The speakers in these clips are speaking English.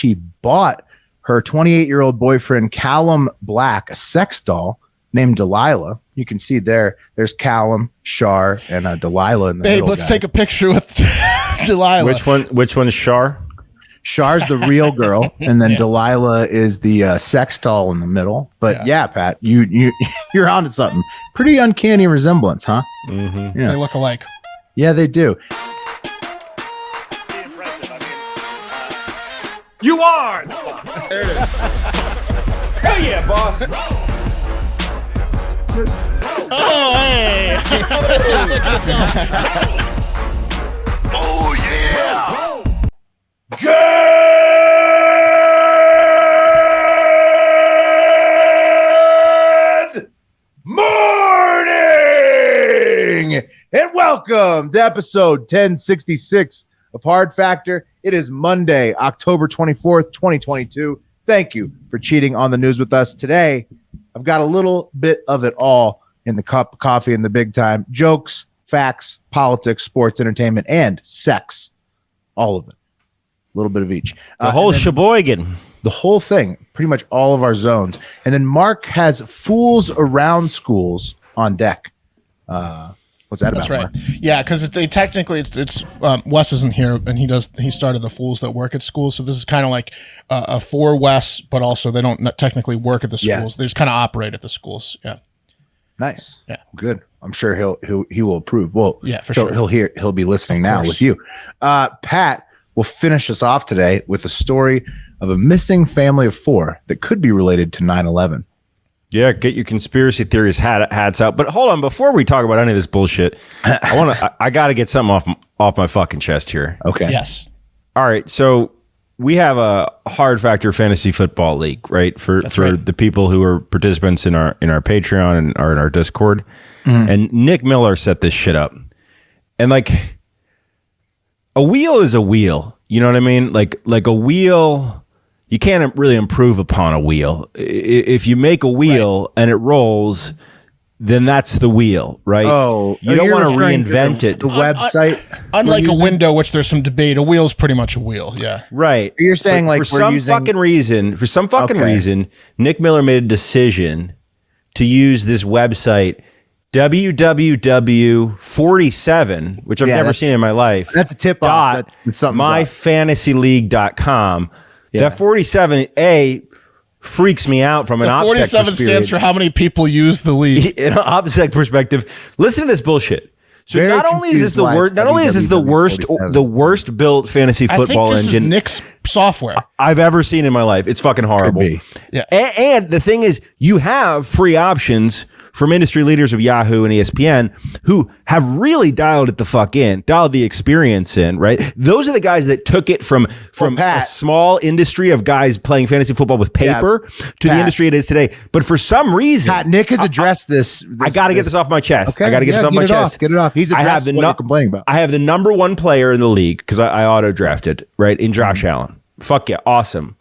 she bought her 28-year-old boyfriend, Callum Black, a sex doll named Delilah. You can see there's Callum, Shar, and Delilah in the middle. Babe, let's take a picture with Delilah. Which one is Shar? Shar's the real girl, and then Delilah is the sex doll in the middle. But yeah, Pat, you're onto something. Pretty uncanny resemblance, huh? Mm-hmm. Yeah. They look alike. Yeah, they do. You are. There it is. Hell yeah, boss. Oh, hey. Oh, yeah. Good morning and welcome to episode 1066 of Hard Factor. It is Monday, October 24th, 2022. Thank you for cheating on the news with us today. I've got a little bit of it all in the cup of coffee in the big time. Jokes, facts, politics, sports, entertainment, and sex. All of it. A little bit of each. The whole sheboygan. The whole thing. Pretty much all of our zones. And then Mark has Fools Around Schools on deck. What's that about? That's right. Mark? Yeah, because it's Wes isn't here, and he started the Fools That Work at Schools. So this is kind of like for Wes, but also they don't technically work at the schools. Yes. They just kind of operate at the schools. Yeah. Nice. Yeah. Good. I'm sure he will approve. Well, yeah, for sure. He'll be listening now with you. Pat will finish us off today with a story of a missing family of four that could be related to 9/11. Yeah, get your conspiracy theories hats out. But hold on, before we talk about any of this bullshit, I got to get something off my fucking chest here. Okay. Yes. All right. So we have a Hard Factor Fantasy Football League, right? For the people who are participants in our Patreon and are in our Discord. Mm-hmm. And Nick Miller set this shit up. And like a wheel is a wheel. You know what I mean? Like a wheel, you can't really improve upon a wheel. If you make a wheel and it rolls, then that's the wheel, right? Oh, you don't want to reinvent it. The website, unlike a window, which there's some debate, a wheel is pretty much a wheel. Yeah, right. You're saying like for some fucking reason, Nick Miller made a decision to use this website www.47, which I've never seen in my life. That's a tip off. myfantasyleague.com. Yeah. That 47 freaks me out from an OPSEC 47 stands for how many people use the league. In an OPSEC perspective, listen to this bullshit. So Very not only is this the worst built fantasy football engine, is Nick's software I've ever seen in my life. It's fucking horrible. Yeah. And the thing is, you have free options from industry leaders of Yahoo and ESPN who have really dialed it the fuck in, dialed the experience in, right? Those are the guys that took it from a small industry of guys playing fantasy football with paper to the industry it is today. But for some reason, Pat, Nick has addressed this. I got to get this off my chest. Okay, I got to get this off my chest. Get it off. He's addressed what you're complaining about. I have the number one player in the league because I auto drafted, right, in Josh Allen. Fuck yeah, awesome.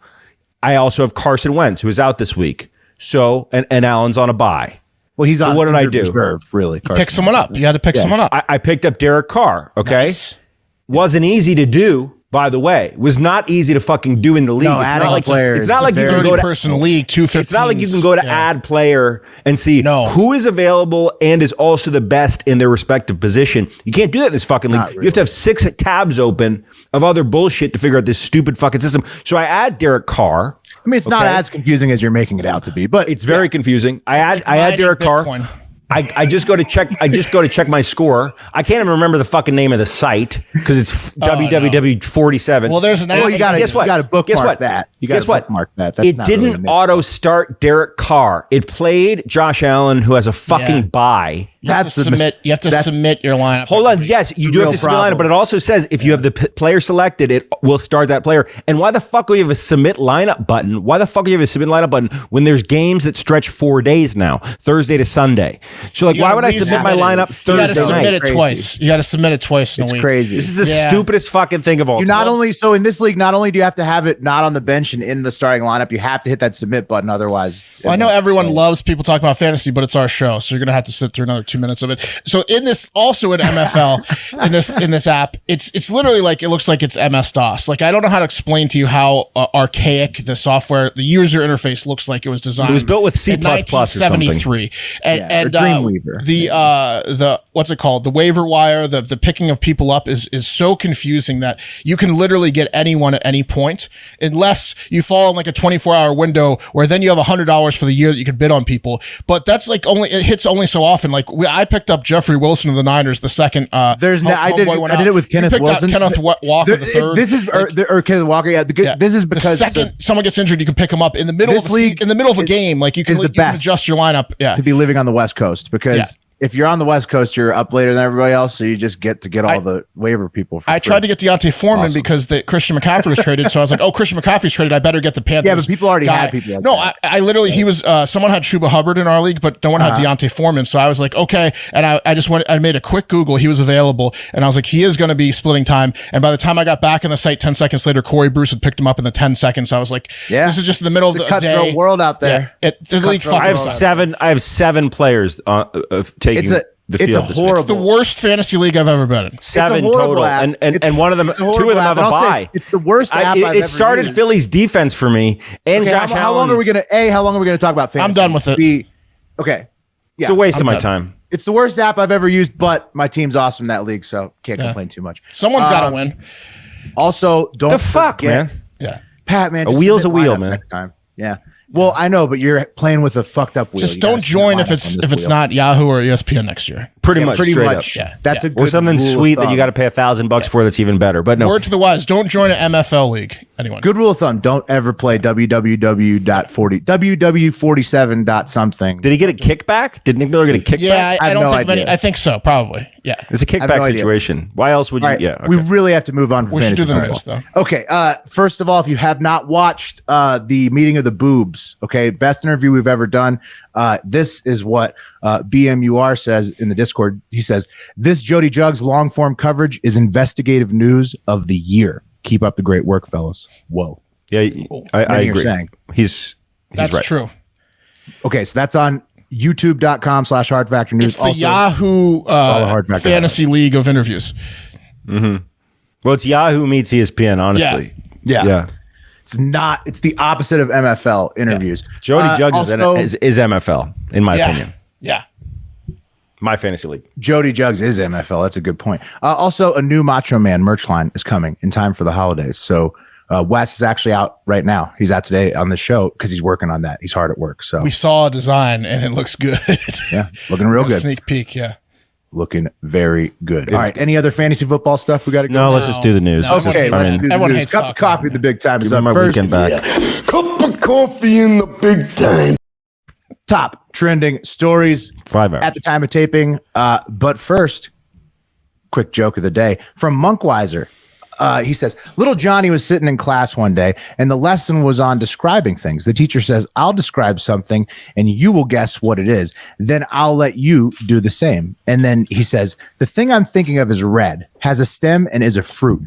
I also have Carson Wentz, who is out this week. So, and Allen's on a bye. Well, he's on. What did I do? Reserve, really, pick someone up. You had to pick someone up. I picked up Derek Carr. Okay, nice. Wasn't easy to do. By the way, it was not easy to fucking do in the league. No, it's not like you can go to person league 215. It's not like you can go to add player and see who is available and is also the best in their respective position. You can't do that in this fucking league. Really. You have to have 6 tabs open of other bullshit to figure out this stupid fucking system. So I add Derek Carr. I mean, it's not as confusing as you're making it out to be, but it's very confusing. I add Derek Carr. I just go to check my score. I can't even remember the fucking name of the site because it's www.47. Well, there's an app. Well, you got to bookmark that. Guess what? That's it didn't auto start Derek Carr. It played Josh Allen, who has a fucking bye. You have to submit your lineup. Hold on. Yes, you do have to submit lineup, but it also says if you have the player selected, it will start that player. And why the fuck will you have a submit lineup button? Why the fuck do you have a submit lineup button when there's games that stretch 4 days now, Thursday to Sunday? So like, why would I submit my lineup Thursday night? You got to submit it twice. You got to submit it twice in a week. It's crazy. This is the stupidest fucking thing of all time. In this league, not only do you have to have it not on the bench and in the starting lineup, you have to hit that submit button. Otherwise, I know everyone loves people talking about fantasy, but it's our show, so you're gonna have to sit through another 2 minutes of it. So in this, also in MFL, in this app, it's literally like, it looks like it's MS DOS. Like, I don't know how to explain to you how archaic the software, the user interface looks like it was designed. It was built with C++ or something. 1973. And Dreamweaver. The what's it called? The waiver wire, the picking of people up is so confusing that you can literally get anyone at any point, unless you fall in like a 24-hour window where then you have $100 for the year that you could bid on people. But that's like it hits only so often. Like I picked up Jeffrey Wilson of the Niners the second. I did it with Kenneth Wilson. Kenneth Walker the third. This is or Kenneth Walker. Yeah, this is because the second someone gets injured, you can pick him up in the middle of a game. Like you can adjust your lineup. Yeah, to be living on the West Coast because. If you're on the West Coast, you're up later than everybody else, so you just get to get all the waiver people. I tried to get Deontay Foreman because Christian McCaffrey was traded, so I was like, "Oh, Christian McCaffrey's traded. I better get the Panthers." Yeah, but people already had people. I literally he was someone had Chuba Hubbard in our league, but no one had Deontay Foreman, so I was like, "Okay," and I made a quick Google. He was available, and I was like, "He is going to be splitting time." And by the time I got back in the site 10 seconds later, Corey Bruce had picked him up in the 10 seconds. So I was like, "This is just in the middle of the cutthroat day." World out there. Yeah, the league. I have seven players taking. It's horrible. It's the worst fantasy league I've ever been in. 7 total, and one of them, 2 of them have a bye. It's the worst app I've ever It started used. Phillies defense for me. And Josh Allen. How long are we gonna talk about fantasy? I'm done with it. Okay. It's a waste of my time. It's the worst app I've ever used, but my team's awesome in that league, so can't complain too much. Someone's got to win. Also, don't the fuck, forget, man. Yeah, Pat, man, a wheel's a wheel, man. Next time. Yeah. Well, I know, but you're playing with a fucked up wheel. Just don't join if it's not Yahoo or ESPN next year. Pretty much. Up. Yeah, that's a good or something sweet that you got to pay $1,000 for. That's even better. But no. Word to the wise: don't join an MFL league. Anyone? Good rule of thumb: don't ever play www.47. something. Did he get a kickback? Did Nick Miller get a kickback? Yeah, I don't think many. I think so, probably. Yeah, it's a kickback situation. Why else would you? Right. Yeah, okay. We really have to move on. We should do the news, though. Okay. First of all, if you have not watched the meeting of the boobs, okay, best interview we've ever done. This is what BMUR says in the Discord. He says, "This Jody Jugs long form coverage is investigative news of the year. Keep up the great work, fellas." Whoa. Yeah, I agree. He's that's right. True. Okay, so that's on youtube.com/Hard Factor News. It's the Yahoo Fantasy League of interviews. Mm-hmm. Well, it's Yahoo meets ESPN, honestly. Yeah. It's not. It's the opposite of MFL interviews. Yeah. Jody Jugs is MFL, in my opinion. Yeah. My fantasy league. Jody Jugs is MFL. That's a good point. Also, a new Macho Man merch line is coming in time for the holidays. So Wes is actually out right now. He's out today on the show because he's working on that. He's hard at work. So we saw a design and it looks good. Yeah, looking real good. Sneak peek. Yeah. Looking very good. All right. Any other fantasy football stuff we got to go? No, let's just do the news. Okay, let's do the news. Cup of coffee at the big time. Give me my weekend back. Cup of coffee in the big time. Top trending stories 5 hours at the time of taping. But first, quick joke of the day from Monkweiser. He says, little Johnny was sitting in class one day and the lesson was on describing things. The teacher says, I'll describe something and you will guess what it is. Then I'll let you do the same. And then he says, the thing I'm thinking of is red, has a stem and is a fruit.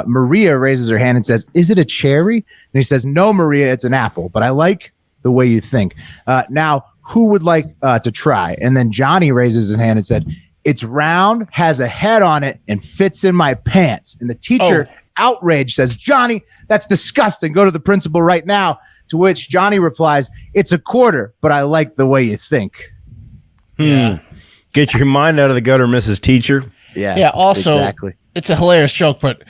Maria raises her hand and says, is it a cherry? And he says, no, Maria, it's an apple, but I like the way you think. Now, who would like to try? And then Johnny raises his hand and said, it's round, has a head on it, and fits in my pants. And the teacher, outraged, says, Johnny, that's disgusting. Go to the principal right now. To which Johnny replies, it's a quarter, but I like the way you think. Yeah. Get your mind out of the gutter, Mrs. Teacher. Yeah. Also, it's a hilarious joke, but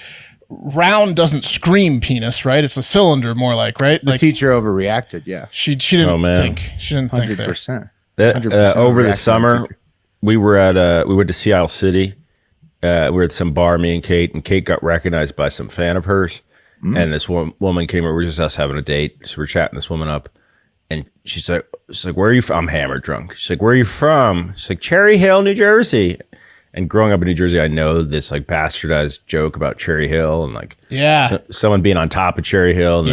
round doesn't scream penis, right? It's a cylinder more like, right? The teacher overreacted, yeah. She didn't think. She didn't 100%. think 100% over the summer, we went to Seattle City. We were at some bar, me and Kate got recognized by some fan of hers. And this woman came over. We were just us having a date. So we're chatting this woman up. And she's like, where are you from? I'm hammered drunk. She's like, where are you from? She's like, Cherry Hill, New Jersey. And growing up in New Jersey, I know this like bastardized joke about Cherry Hill and like someone being on top of Cherry Hill. And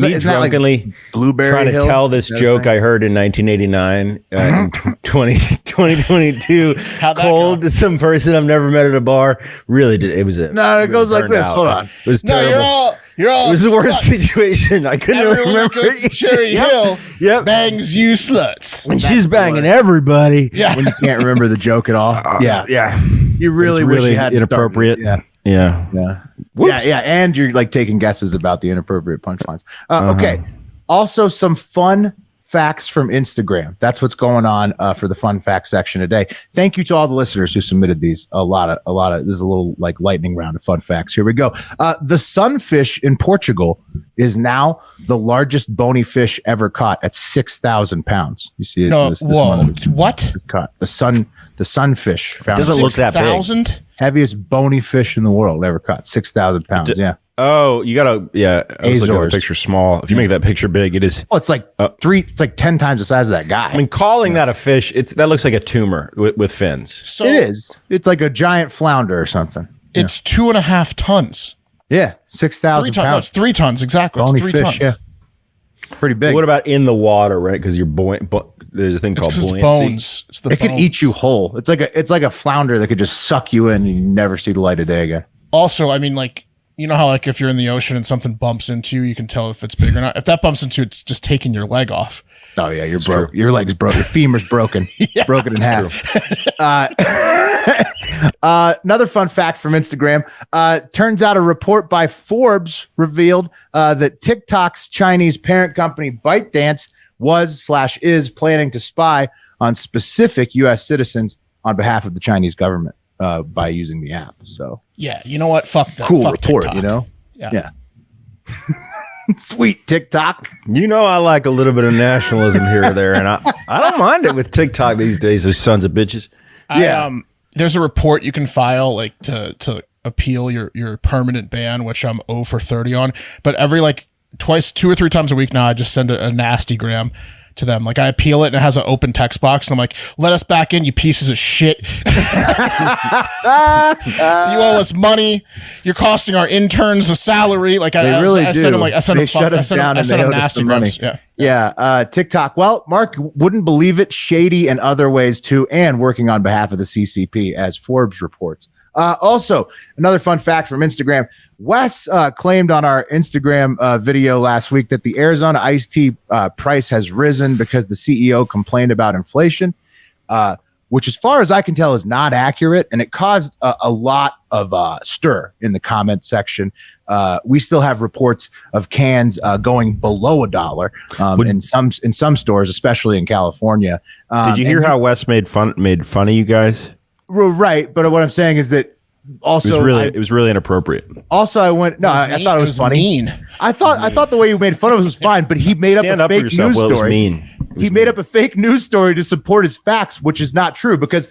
me drunkenly like Blueberry trying Hill? to tell this joke I heard in 1989 in 2022 cold to some person I've never met at a bar. Really did. It was it goes like this. Hold on. It was terrible. You're all It was the worst sluts. situation. I couldn't Everyone remember. that goes to Cherry Hill Yep. you sluts. And she's banging everybody. Yeah. When you can't remember the joke at all. Yeah. You really It's wish really you had inappropriate. started. Yeah. Yeah. And you're like taking guesses about the inappropriate punchlines. Okay. Also, some fun facts from Instagram. That's what's going on for the fun facts section today. Thank you to all the listeners who submitted these. A lot of. This is a little like lightning round of fun facts. Here we go. The sunfish in Portugal is now the largest bony fish ever caught at 6,000 pounds. You see it? No, this whoa. one What? caught the sunfish found Doesn't look that big. 6,000? heaviest bony fish in the world ever caught. 6,000 pounds. Yeah. Oh, you gotta. Yeah, I was looking at the Azores. picture small. If you make that picture big, it is. Oh, it's like it's like 10 times the size of that guy. I mean, calling that a fish, that looks like a tumor with fins. So it is. It's like a giant flounder or something. It's 2.5 tons. Yeah, 6,000 3 tons. No, pounds. it's 3 tons exactly. Bony It's 3 fish, tons. yeah. Pretty big. What about in the water, right? Because you're there's a thing called It's buoyancy. bones. It's the It could bones. eat you whole. It's like a flounder that could just suck you in and you never see the light of day again. Also, I mean, like, you know how like if you're in the ocean and something bumps into you, you can tell if it's big or not. If that bumps into you, it's just taking your leg off. Oh yeah, you're broke. Your leg's broke. Your femur's broken. Broken in half. Another fun fact from Instagram. Turns out a report by Forbes revealed that TikTok's Chinese parent company ByteDance was/is planning to spy on specific U.S. citizens on behalf of the Chinese government by using the app. So Yeah, you know what? Fuck that. cool Fuck report, TikTok. you know? Yeah. Sweet TikTok. You know, I like a little bit of nationalism here or there, and I don't mind it with TikTok these days. Those sons of bitches. There's a report you can file like to appeal your permanent ban, which I'm 0 for 30 on. But every like 2 or 3 times a week now, I just send a nasty gram to them. Like I appeal it and it has an open text box and I'm like, let us back in, you pieces of shit. You owe us money. You're costing our interns a salary. Like I send them like I send them nasty grams. Yeah. TikTok. Well, Mark wouldn't believe it. Shady and other ways too, and working on behalf of the CCP, as Forbes reports. Also, another fun fact from Instagram. Wes claimed on our Instagram video last week that the Arizona iced tea price has risen because the CEO complained about inflation, which as far as I can tell is not accurate. And it caused a lot of stir in the comment section. We still have reports of cans going below $1 in some stores, especially in California. Did you hear how Wes made fun of you guys? Right, but what I'm saying is that also it was really inappropriate. Also, I thought it was funny. Mean. I thought the way you made fun of us was fine, but he made up a fake news story. He made up a fake news story to support his facts, which is not true because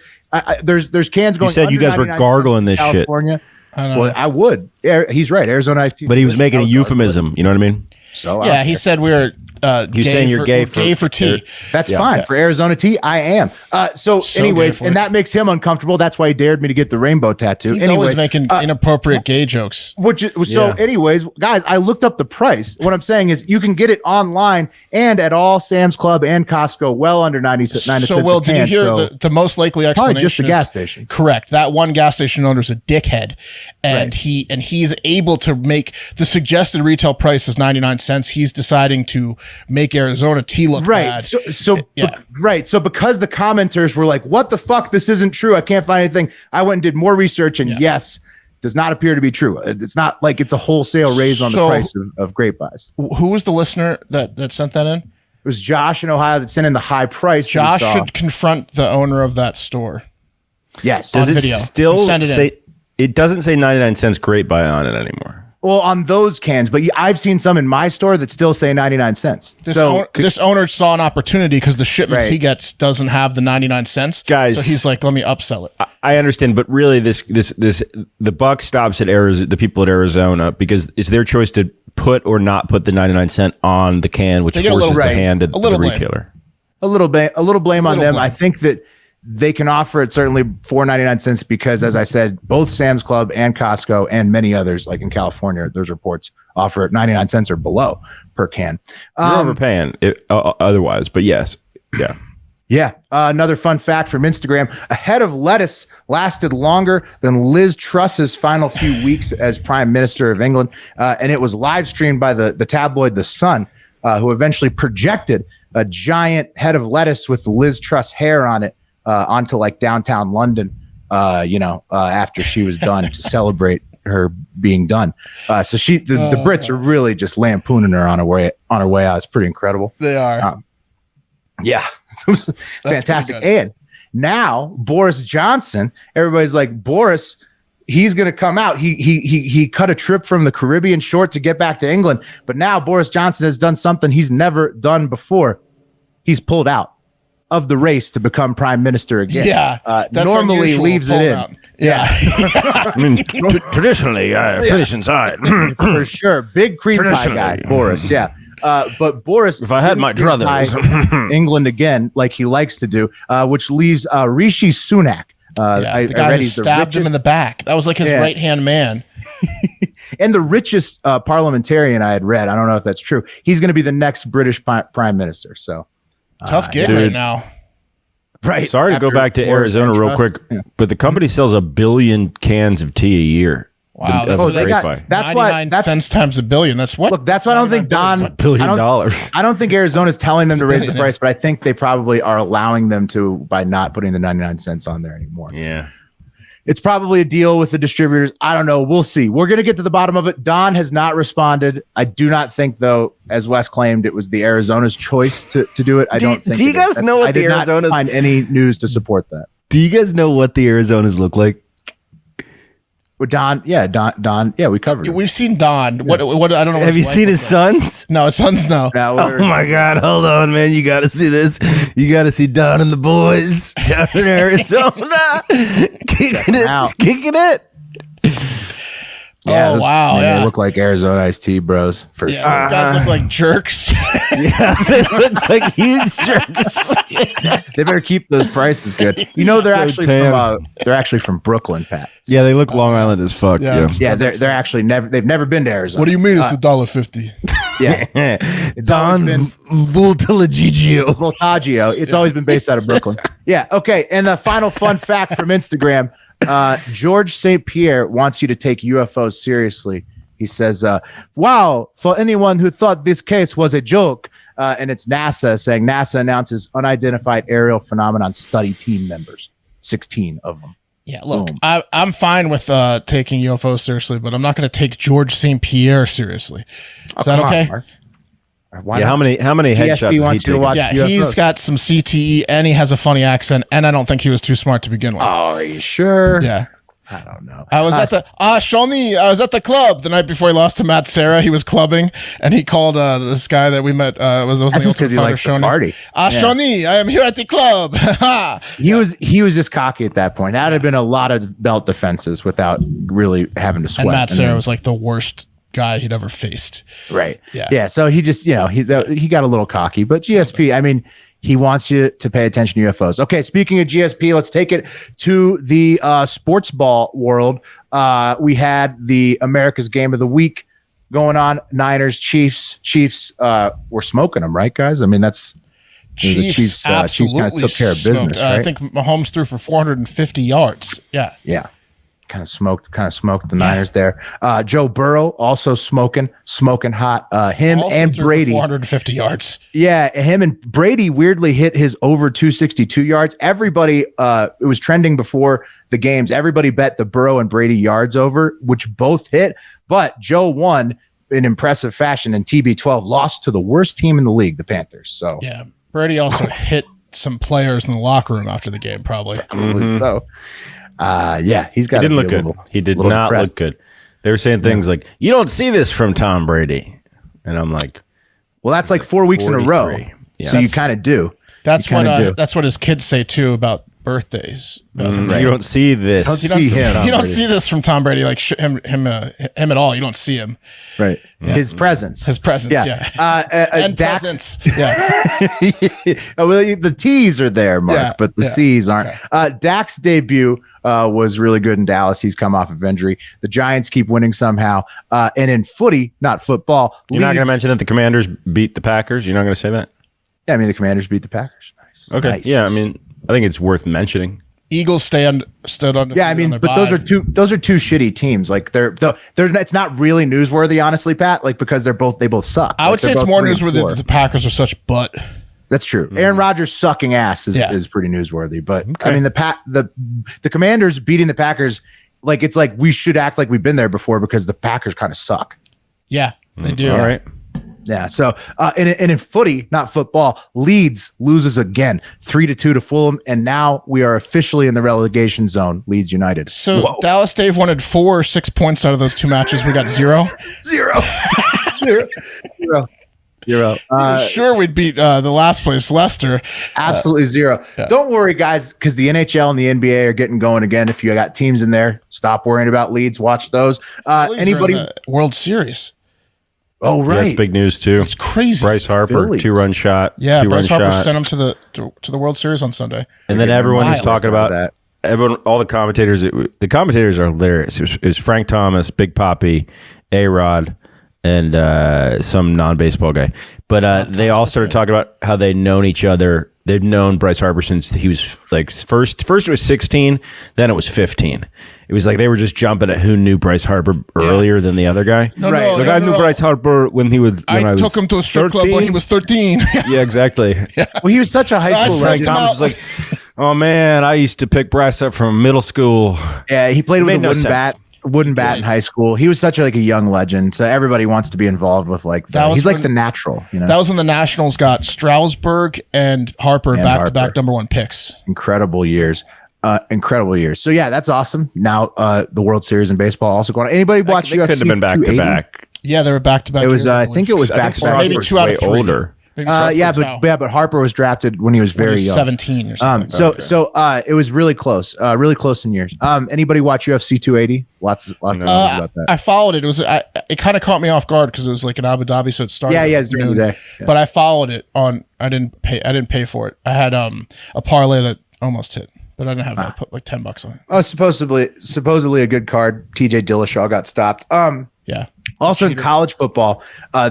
there's cans going. You said you guys were gargling this shit. Well, I would. Yeah, he's right. Arizona iced tea. But he was making a euphemism. You know what I mean? So yeah, he said we were. You're saying you're gay for tea. That's fine. For Arizona tea, I am. So anyways, and that makes him uncomfortable. That's why he dared me to get the rainbow tattoo. He's always making inappropriate gay jokes. Anyways, guys, I looked up the price. What I'm saying is you can get it online and at all Sam's Club and Costco well under 96 So, Will, did you hear the most likely explanation? Probably just the gas stations. Correct. That one gas station owner's a dickhead. And he's able to make the suggested retail price is 99 cents. He's deciding to make Arizona tea look bad. So because the commenters were like, what the fuck? This isn't true. I can't find anything. I went and did more research and yes, does not appear to be true. It's not like it's a wholesale raise on the price of grape buys. Who was the listener that sent that in? It was Josh in Ohio that sent in the high price. Josh should confront the owner of that store. Yes. Does it video. still say, it doesn't say 99 cents grape buy on it anymore? Well, on those cans, but I've seen some in my store that still say 99 cents. This owner saw an opportunity because the shipments he gets doesn't have the 99 cents. Guys, so he's like, let me upsell it. I understand, but really the buck stops at the people at Arizona because it's their choice to put or not put the 99 cent on the can, which forces the hand of the retailer. A little blame on them. I think that they can offer it certainly for 99 cents because, as I said, both Sam's Club and Costco and many others, like in California, those reports offer 99 cents or below per can. You're overpaying otherwise, but yes. Yeah. Yeah. Another fun fact from Instagram. A head of lettuce lasted longer than Liz Truss's final few weeks as Prime Minister of England. And it was live streamed by the tabloid The Sun, who eventually projected a giant head of lettuce with Liz Truss hair on it onto like downtown London, after she was done to celebrate her being done. So the Brits are really just lampooning her on her way out. It's pretty incredible. They are. Yeah. It was fantastic. And now Boris Johnson, everybody's like, Boris, he's going to come out. He cut a trip from the Caribbean short to get back to England. But now Boris Johnson has done something he's never done before. He's pulled out of the race to become prime minister again. Yeah. Normally leaves it in. Out. Yeah. I mean, traditionally, finish inside. For sure. Big cream pie guy, Boris. Yeah. But Boris, if I had my druthers, England again, like he likes to do, which leaves Rishi Sunak. The guy who stabbed him in the back. That was like his right-hand man. And the richest parliamentarian I had read. I don't know if that's true. He's going to be the next British prime minister. So tough gig right now. Right. Sorry to go back to Arizona real quick, but the company sells 1 billion cans of tea a year. Wow, that's 99 cents times a billion. That's what? Look, that's why I don't think $1 billion. I don't think Arizona's telling them to raise the price, but I think they probably are allowing them to by not putting the 99 cents on there anymore. Yeah. It's probably a deal with the distributors. I don't know. We'll see. We're going to get to the bottom of it. Don has not responded. I do not think, though, as Wes claimed, it was the Arizona's choice to do it. I don't think. Do you guys know what the Arizonas? I did not find any news to support that. Do you guys know what the Arizonas look like? With Don, yeah, we covered it. We've seen Don. What? I don't know. Have you seen his sons? No, his sons. No. Oh my God! Hold on, man. You got to see this. You got to see Don and the boys down in Arizona, kicking it. Yeah, wow! They look like Arizona iced tea bros. For sure. Those guys look like jerks. Yeah, they look like huge jerks. They better keep those prices good. You know, they're actually from Brooklyn, Pat. So, yeah, they look Long Island as fuck. Yeah, they're actually they've never been to Arizona. What do you mean it's $1.50? Yeah, it's Don Voltaggio. It's always been based out of Brooklyn. Yeah. Okay. And the final fun fact from Instagram. George St. Pierre wants you to take UFOs seriously. He says, wow, for anyone who thought this case was a joke, and it's NASA saying NASA announces unidentified aerial phenomenon study team members, 16 of them. Yeah, look, I'm fine with taking UFOs seriously, but I'm not going to take George St. Pierre seriously. Is that okay? Yeah, how many headshots has he taken? Yeah, he's got some CTE and he has a funny accent, and I don't think he was too smart to begin with. Oh, are you sure? Yeah. I don't know. I was Shawnee, I was at the club the night before he lost to Matt Serra. He was clubbing, and he called this guy that we met. Was just because he likes to party. Shawnee, I am here at the club. He was just cocky at that point. That had been a lot of belt defenses without really having to sweat. And Matt Serra was like the worst guy he'd ever faced. Right. Yeah. So he just, he got a little cocky, but GSP, I mean, he wants you to pay attention to UFOs. Okay. Speaking of GSP, let's take it to the sports ball world. We had the America's Game of the Week going on. Niners, Chiefs were smoking them, right, guys? I mean, that's the Chiefs kind of took care of business. Right? I think Mahomes threw for 450 yards. Yeah. Yeah. Kind of smoked the Niners there. Joe Burrow also smoking hot. Him also and Brady 450 yards. Yeah, him and Brady weirdly hit his over 262 yards. Everybody, it was trending before the games. Everybody bet the Burrow and Brady yards over, which both hit. But Joe won in impressive fashion, and TB12 lost to the worst team in the league, the Panthers. So yeah, Brady also hit some players in the locker room after the game, probably. So. Yeah, he's got. He didn't look good. He did not look good. They were saying things like, "You don't see this from Tom Brady," and I'm like, "Well, that's like 4 weeks in a row." Yeah. So you kind of do. That's what his kids say too about birthdays. Right. You don't see this. You don't see this from Tom Brady, like him at all. You don't see him. Right. Yeah. His presence. Yeah. And Dax, presence. Yeah. Well, the T's are there, Mark, but the C's aren't. Okay. Dak's debut was really good in Dallas. He's come off of injury. The Giants keep winning somehow. And in footy, not football. You're not going to mention that the Commanders beat the Packers? You're not going to say that? Yeah, I mean, the Commanders beat the Packers. Okay. Nice. Yeah, I mean, I think it's worth mentioning. Eagles stood undefeated. Yeah, I mean, but those are two shitty teams. Like they're it's not really newsworthy, honestly, Pat. Like because they both suck. I would say it's more newsworthy that the Packers are such butt. That's true. Aaron Rodgers sucking ass is pretty newsworthy. But I mean, the Commanders beating the Packers, like it's like we should act like we've been there before because the Packers kind of suck. Yeah, they do. All right. Yeah. So, and in footy, not football, Leeds loses again, 3-2 to Fulham, and now we are officially in the relegation zone. Leeds United. So Dallas Dave wanted 4 or 6 points out of those 2 matches. We got 0. 0. 0. Sure, we'd beat the last place, Leicester. Absolutely 0. Yeah. Don't worry, guys, because the NHL and the NBA are getting going again. If you got teams in there, stop worrying about Leeds. Watch those. Anybody? World Series. Oh, right. That's big news too. It's crazy. Bryce Harper, Phillies. 2-run shot. Yeah, Bryce Harper sent him to the World Series on Sunday. And then everyone was talking about that. Everyone, all the commentators. The commentators are hilarious. It was Frank Thomas, Big Papi, A-Rod, and some non-baseball guy. But they all started talking about how they'd known each other. They've known Bryce Harper since he was like first it was 16, then it was 15. It was like they were just jumping at who knew Bryce Harper earlier than the other guy. I knew Bryce Harper when he was. I took him to a strip club when he was 13. Yeah, exactly. Well, he was such a high school Frank legend. Thomas was like, "Oh man, I used to pick Bryce up from middle school." Yeah, he played with a wooden bat in high school. He was such a young legend, so everybody wants to be involved with he's like the natural. You know, that was when the Nationals got Strasburg and Harper back-to-back #1 picks. Incredible years. So yeah, that's awesome. Now the World Series in baseball also going on. Anybody watch UFC? Couldn't have been back-to-back. Yeah, they were back-to-back. It was I think it was back-to-back. Maybe 2 out of 3. Older. But Harper was drafted when he was very young, 17 or something. So it was really close in years. Anybody watch UFC 280? Lots of news about that. I followed it. It kind of caught me off guard because it was like in Abu Dhabi, so it started. Yeah, it's during the day. Yeah. But I followed it on. I didn't pay for it. I had a parlay that almost hit, but I didn't have. I put like $10 on it. Oh, supposedly a good card. TJ Dillashaw got stopped. Yeah. Also in college football,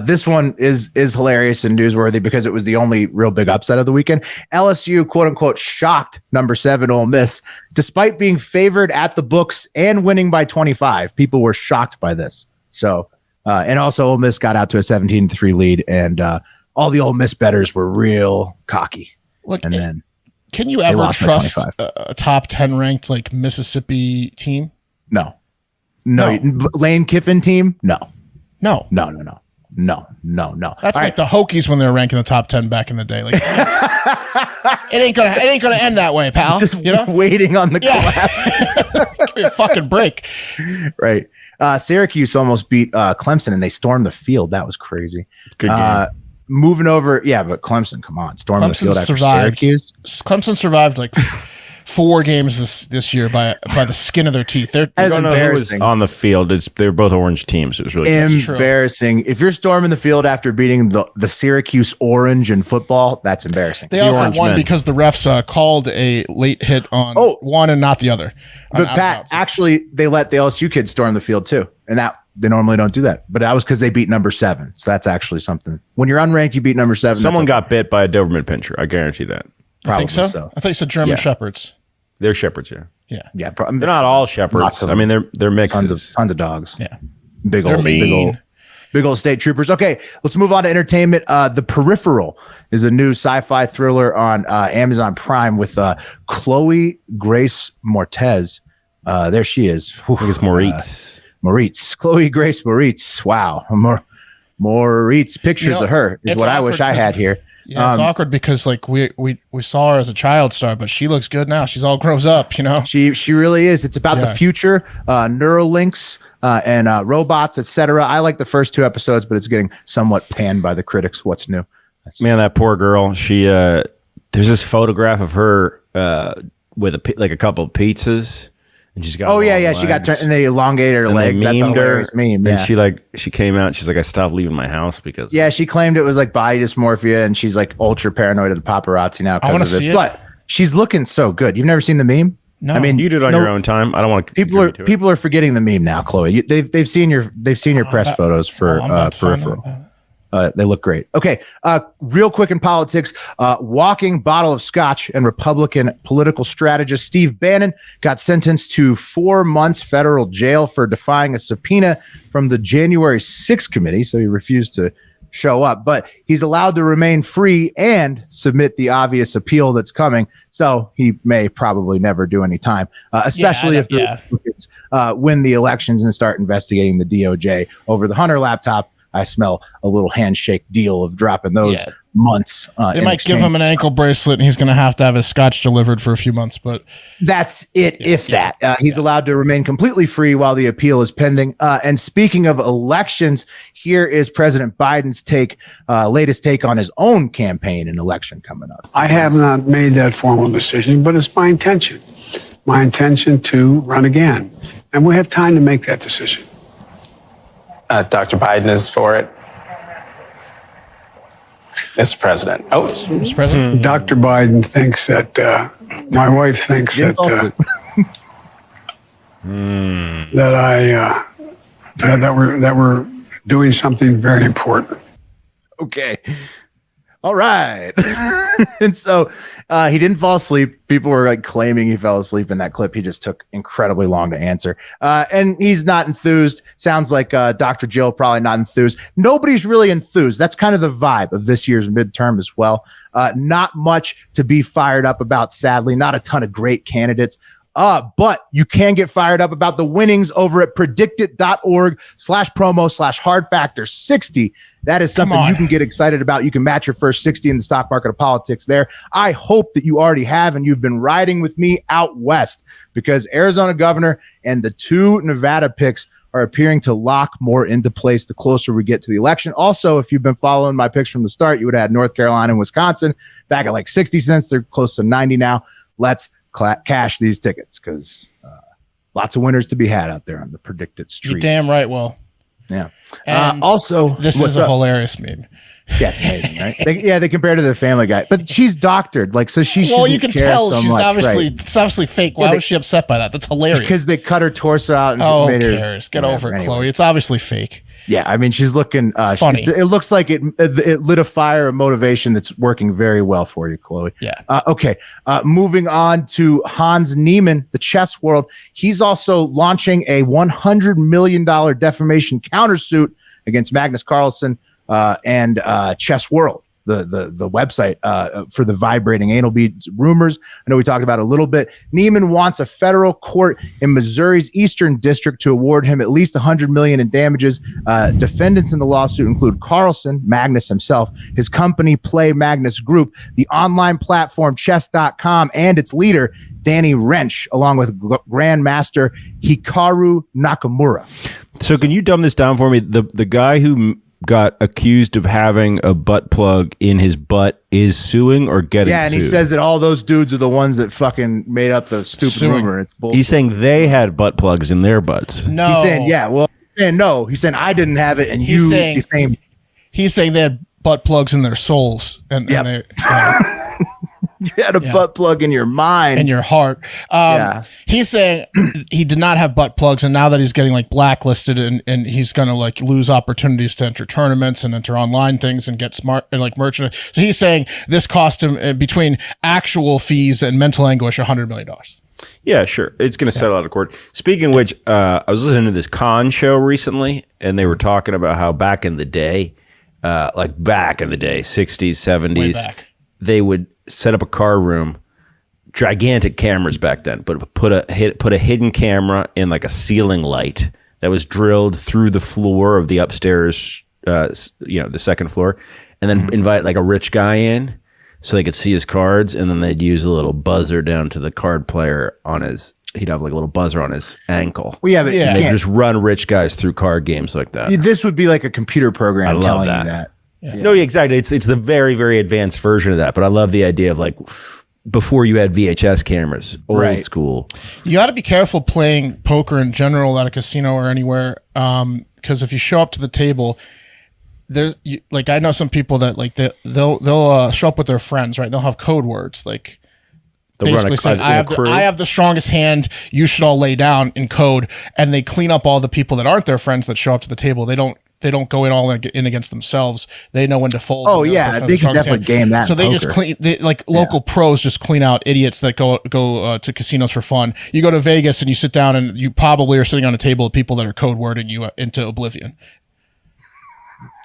this one is hilarious and newsworthy because it was the only real big upset of the weekend. LSU, quote unquote, shocked number 7 Ole Miss, despite being favored at the books and winning by 25. People were shocked by this. So, and also Ole Miss got out to a 17-3 lead, and all the Ole Miss bettors were real cocky. Look, and then can you ever trust a top 10 ranked like Mississippi team? No. Lane Kiffin team? No. No. That's all like the Hokies when they were ranked in the top 10 back in the day. Like, it ain't gonna end that way, pal. Just waiting on the clap. Give me a fucking break. Right. Syracuse almost beat Clemson and they stormed the field. That was crazy. Good game. Moving over, but Clemson, come on, storming the field after survived. Syracuse. Clemson survived like 4 games this year by the skin of their teeth. They're embarrassing. On the field, they're both orange teams. It was really embarrassing. If you're storming the field after beating the Syracuse Orange in football, that's embarrassing. They also won because the refs called a late hit on one and not the other. But Pat, actually, they let the LSU kids storm the field too, and that they normally don't do that. But that was because they beat number 7, so that's actually something. When you're unranked, you beat number 7. Someone got bit by a Doberman pinscher. I guarantee that. Probably I think so. I think it's German Shepherds. They're shepherds, yeah. Yeah. They're not all shepherds. I mean, they're mixes. Tons of dogs. Yeah. Big old state troopers. Okay, let's move on to entertainment. The Peripheral is a new sci-fi thriller on Amazon Prime with Chloe Grace Moretz. There she is. I think it's Moretz. Chloe Grace Moretz. Wow. Moretz. Pictures of her is what I wish I had here. Yeah, it's awkward because like we saw her as a child star, but she looks good now. She's all grows up, you know. She really is. It's about the future, Neuralinks and robots, etc. I like the first 2 episodes, but it's getting somewhat panned by the critics. What's new? Man, that poor girl. She there's this photograph of her with a couple of pizzas. And she's got she got and they elongated her legs. That's a hilarious meme. And she came out. She's like, I stopped leaving my house because she claimed it was like body dysmorphia, and she's like ultra paranoid of the paparazzi now because of it. But she's looking so good. You've never seen the meme? No, I mean you did it on your own time. I don't want to. People are forgetting the meme now, Chloe. They've seen your press photos for Peripheral. They look great. Okay, real quick in politics, walking bottle of scotch and Republican political strategist Steve Bannon got sentenced to 4 months federal jail for defying a subpoena from the January 6th committee. So he refused to show up, but he's allowed to remain free and submit the obvious appeal that's coming. So he may probably never do any time, especially if the Republicans win the elections and start investigating the DOJ over the Hunter laptop. I smell a little handshake deal of dropping those months. They might give him an ankle bracelet and he's going to have his scotch delivered for a few months, but that's it. He's allowed to remain completely free while the appeal is pending. And speaking of elections, here is President Biden's latest take on his own campaign and election coming up. I have not made that formal decision, but it's my intention to run again. And we have time to make that decision. Dr. Biden is for it. Mr. President. Mr. President. Dr. Biden thinks that my wife thinks that we're doing something very important. Okay. All right. And so he didn't fall asleep. People were like claiming he fell asleep in that clip. He just took incredibly long to answer. And he's not enthused. Sounds like Dr. Jill probably not enthused. Nobody's really enthused. That's kind of the vibe of this year's midterm as well. Not much to be fired up about, sadly. Not a ton of great candidates. But you can get fired up about the winnings over at predictit.org/promo/hardfactor60. That is something you can get excited about. You can match your first 60 in the stock market of politics there. I hope that you already have, and you've been riding with me out west, because Arizona governor and the 2 Nevada picks are appearing to lock more into place the closer we get to the election. Also, if you've been following my picks from the start, you would have had North Carolina and Wisconsin back at like 60 cents. They're close to 90 now. Let's cash these tickets, because lots of winners to be had out there on the predicted street. You're damn right. Well, yeah. And also, this is a hilarious meme. Yeah, it's amazing, right? They compare to the Family Guy, but she's doctored, like, so she. Well, you can tell she's obviously right? It's obviously fake. Why was she upset by that? That's hilarious. Because they cut her torso out. And who made cares? Get over it, Chloe. It's obviously fake. Yeah, I mean, she's looking funny. It looks like it lit a fire of motivation that's working very well for you, Chloe. Yeah. Okay. Moving on to Hans Niemann, the chess world. He's also launching a $100 million defamation countersuit against Magnus Carlsen and Chess World, the website for the vibrating anal beads rumors. I know we talked about it a little bit. Neiman wants a federal court in Missouri's Eastern District to award him at least $100 million in damages. Defendants in the lawsuit include Carlsen, Magnus himself, his company Play Magnus Group, the online platform chess.com, and its leader Danny Wrench, along with Grandmaster Hikaru Nakamura. So can you dumb this down for me? The guy who got accused of having a butt plug in his butt is suing or getting sued? Yeah, and he says that all those dudes are the ones that fucking made up the stupid rumor. It's bullshit. He's saying they had butt plugs in their butts. No. He's saying, he's saying no. He's saying I didn't have it, and he's saying they had butt plugs in their souls. And they... You had a butt plug in your mind. In your heart. He's saying he did not have butt plugs, and now that he's getting like blacklisted and he's going to like lose opportunities to enter tournaments and enter online things and get smart and like merchant. So he's saying this cost him between actual fees and mental anguish $100 million. Yeah, sure. It's going to settle out of court. Speaking of which, I was listening to this con show recently, and they were talking about how back in the day, 60s, 70s, they would set up a card room, gigantic cameras back then, but put a hidden camera in like a ceiling light that was drilled through the floor of the upstairs, the second floor, and then invite like a rich guy in so they could see his cards, and then they'd use a little buzzer down to the card player on his. He'd have like a little buzzer on his ankle. Well, yeah, but and they'd just run rich guys through card games like that. This would be like a computer program telling you that. Yeah. No, exactly. It's the very, very advanced version of that. But I love the idea of like before you had VHS cameras, old school. You got to be careful playing poker in general at a casino or anywhere, because if you show up to the table, I know some people that like they'll show up with their friends, right? They'll have code words like. Basically saying, I have the strongest hand. You should all lay down in code, and they clean up all the people that aren't their friends that show up to the table. They don't they don't go in all in against themselves. They know when to fold. Oh yeah, they can definitely game that. So they just clean, local pros just clean out idiots that go to casinos for fun. You go to Vegas and you sit down and you probably are sitting on a table of people that are code wording you into oblivion.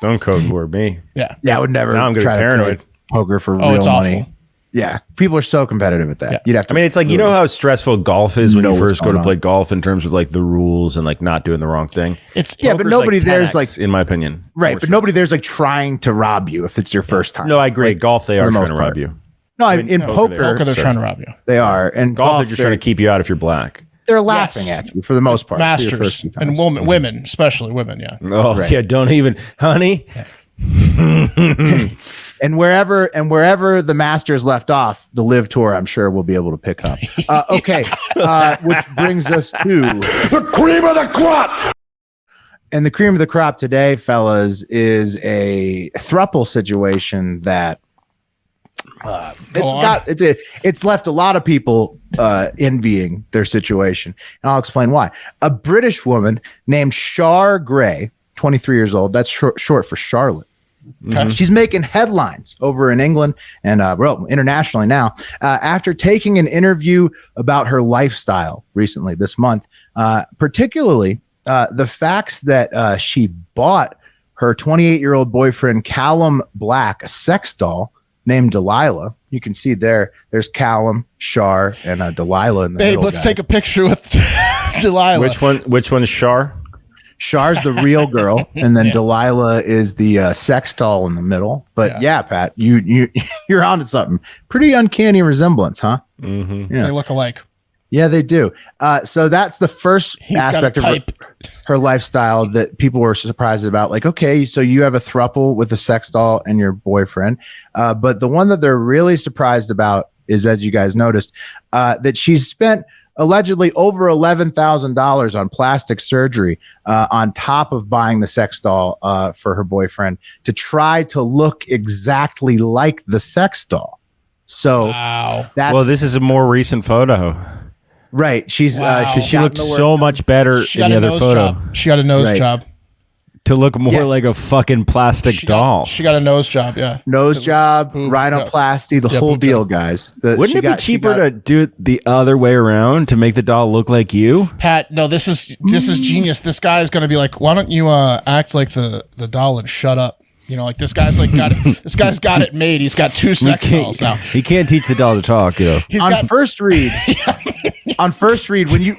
Don't code word me. Yeah, I would never now I'm try paranoid. to play poker for real it's money. awful. Yeah, people are so competitive at that. Yeah. You'd have to. I mean, it's like, you know how stressful golf is when know you what's first go to going play on. golf in terms of like the rules and like not doing the wrong thing. It's Yeah, but Poker's nobody 10x, there's like in my opinion, right, more but nobody there's like trying to rob you if it's your first time. No, I agree. Like, Golf, they for are the trying most to part. rob you. No, I mean, in poker, poker, they're Sorry. trying to rob you. they are, and Golf, they're just trying to keep you out if you're black. They're laughing at you for the most part. for your Masters first few times. and women, especially women. Yeah. Oh Right. yeah, don't even, honey. And wherever the Masters left off, the Live Tour, I'm sure we'll be able to pick up. Okay, which brings us to The cream of the crop. and the cream of the crop today, fellas, is a throuple situation that it's left a lot of people envying their situation, and I'll explain why. A British woman named Char Gray, 23 years old. That's short for Charlotte. Okay. She's making headlines over in England and internationally now after taking an interview about her lifestyle recently this month, particularly the facts that she bought her 28-year-old boyfriend Callum Black a sex doll named Delilah. You can see there's Callum, Char, and Delilah in the middle. Let's take a picture with Delilah. Which one is Char? Char's the real girl, and then Delilah is the sex doll in the middle. But yeah, Pat, you're onto something. Pretty uncanny resemblance, huh? Mm-hmm. Yeah. They look alike. Yeah, they do. So that's the first aspect of her lifestyle that people were surprised about. Like, okay, so you have a throuple with a sex doll and your boyfriend. But the one that they're really surprised about is, as you guys noticed, that she's spent allegedly over $11,000 on plastic surgery on top of buying the sex doll for her boyfriend to try to look exactly like the sex doll. So this is a more recent photo. Right. She looks so much better in the other photo. She got a nose job. To look more like a fucking plastic doll. She got a nose job, yeah. Nose job, rhinoplasty, the whole deal, guys. Wouldn't it be cheaper to do it the other way around to make the doll look like you? Pat, no, this is genius. This guy is going to be like, why don't you act like the doll and shut up? You know, like this guy's like got it. This guy's got it made. He's got two sex dolls now. He can't teach the doll to talk, you know. First read,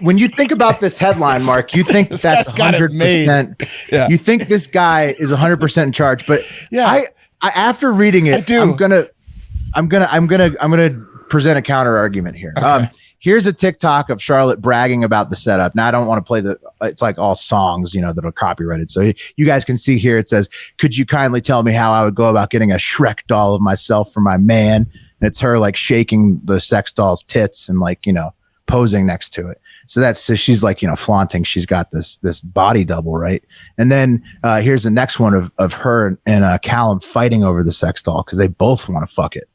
when you think about this headline, Mark, you think that's 100%. Yeah. You think this guy is 100% in charge, but I after reading it, I'm gonna present a counter argument here. Okay. Here's a TikTok of Charlotte bragging about the setup. Now I don't want to play it's like all songs, you know, that are copyrighted. So you guys can see here, it says, "Could you kindly tell me how I would go about getting a Shrek doll of myself for my man?" And it's her like shaking the sex doll's tits and like, you know, posing next to it. So she's like, you know, flaunting. She's got this body double, right? And then here's the next one of her and Callum fighting over the sex doll because they both want to fuck it.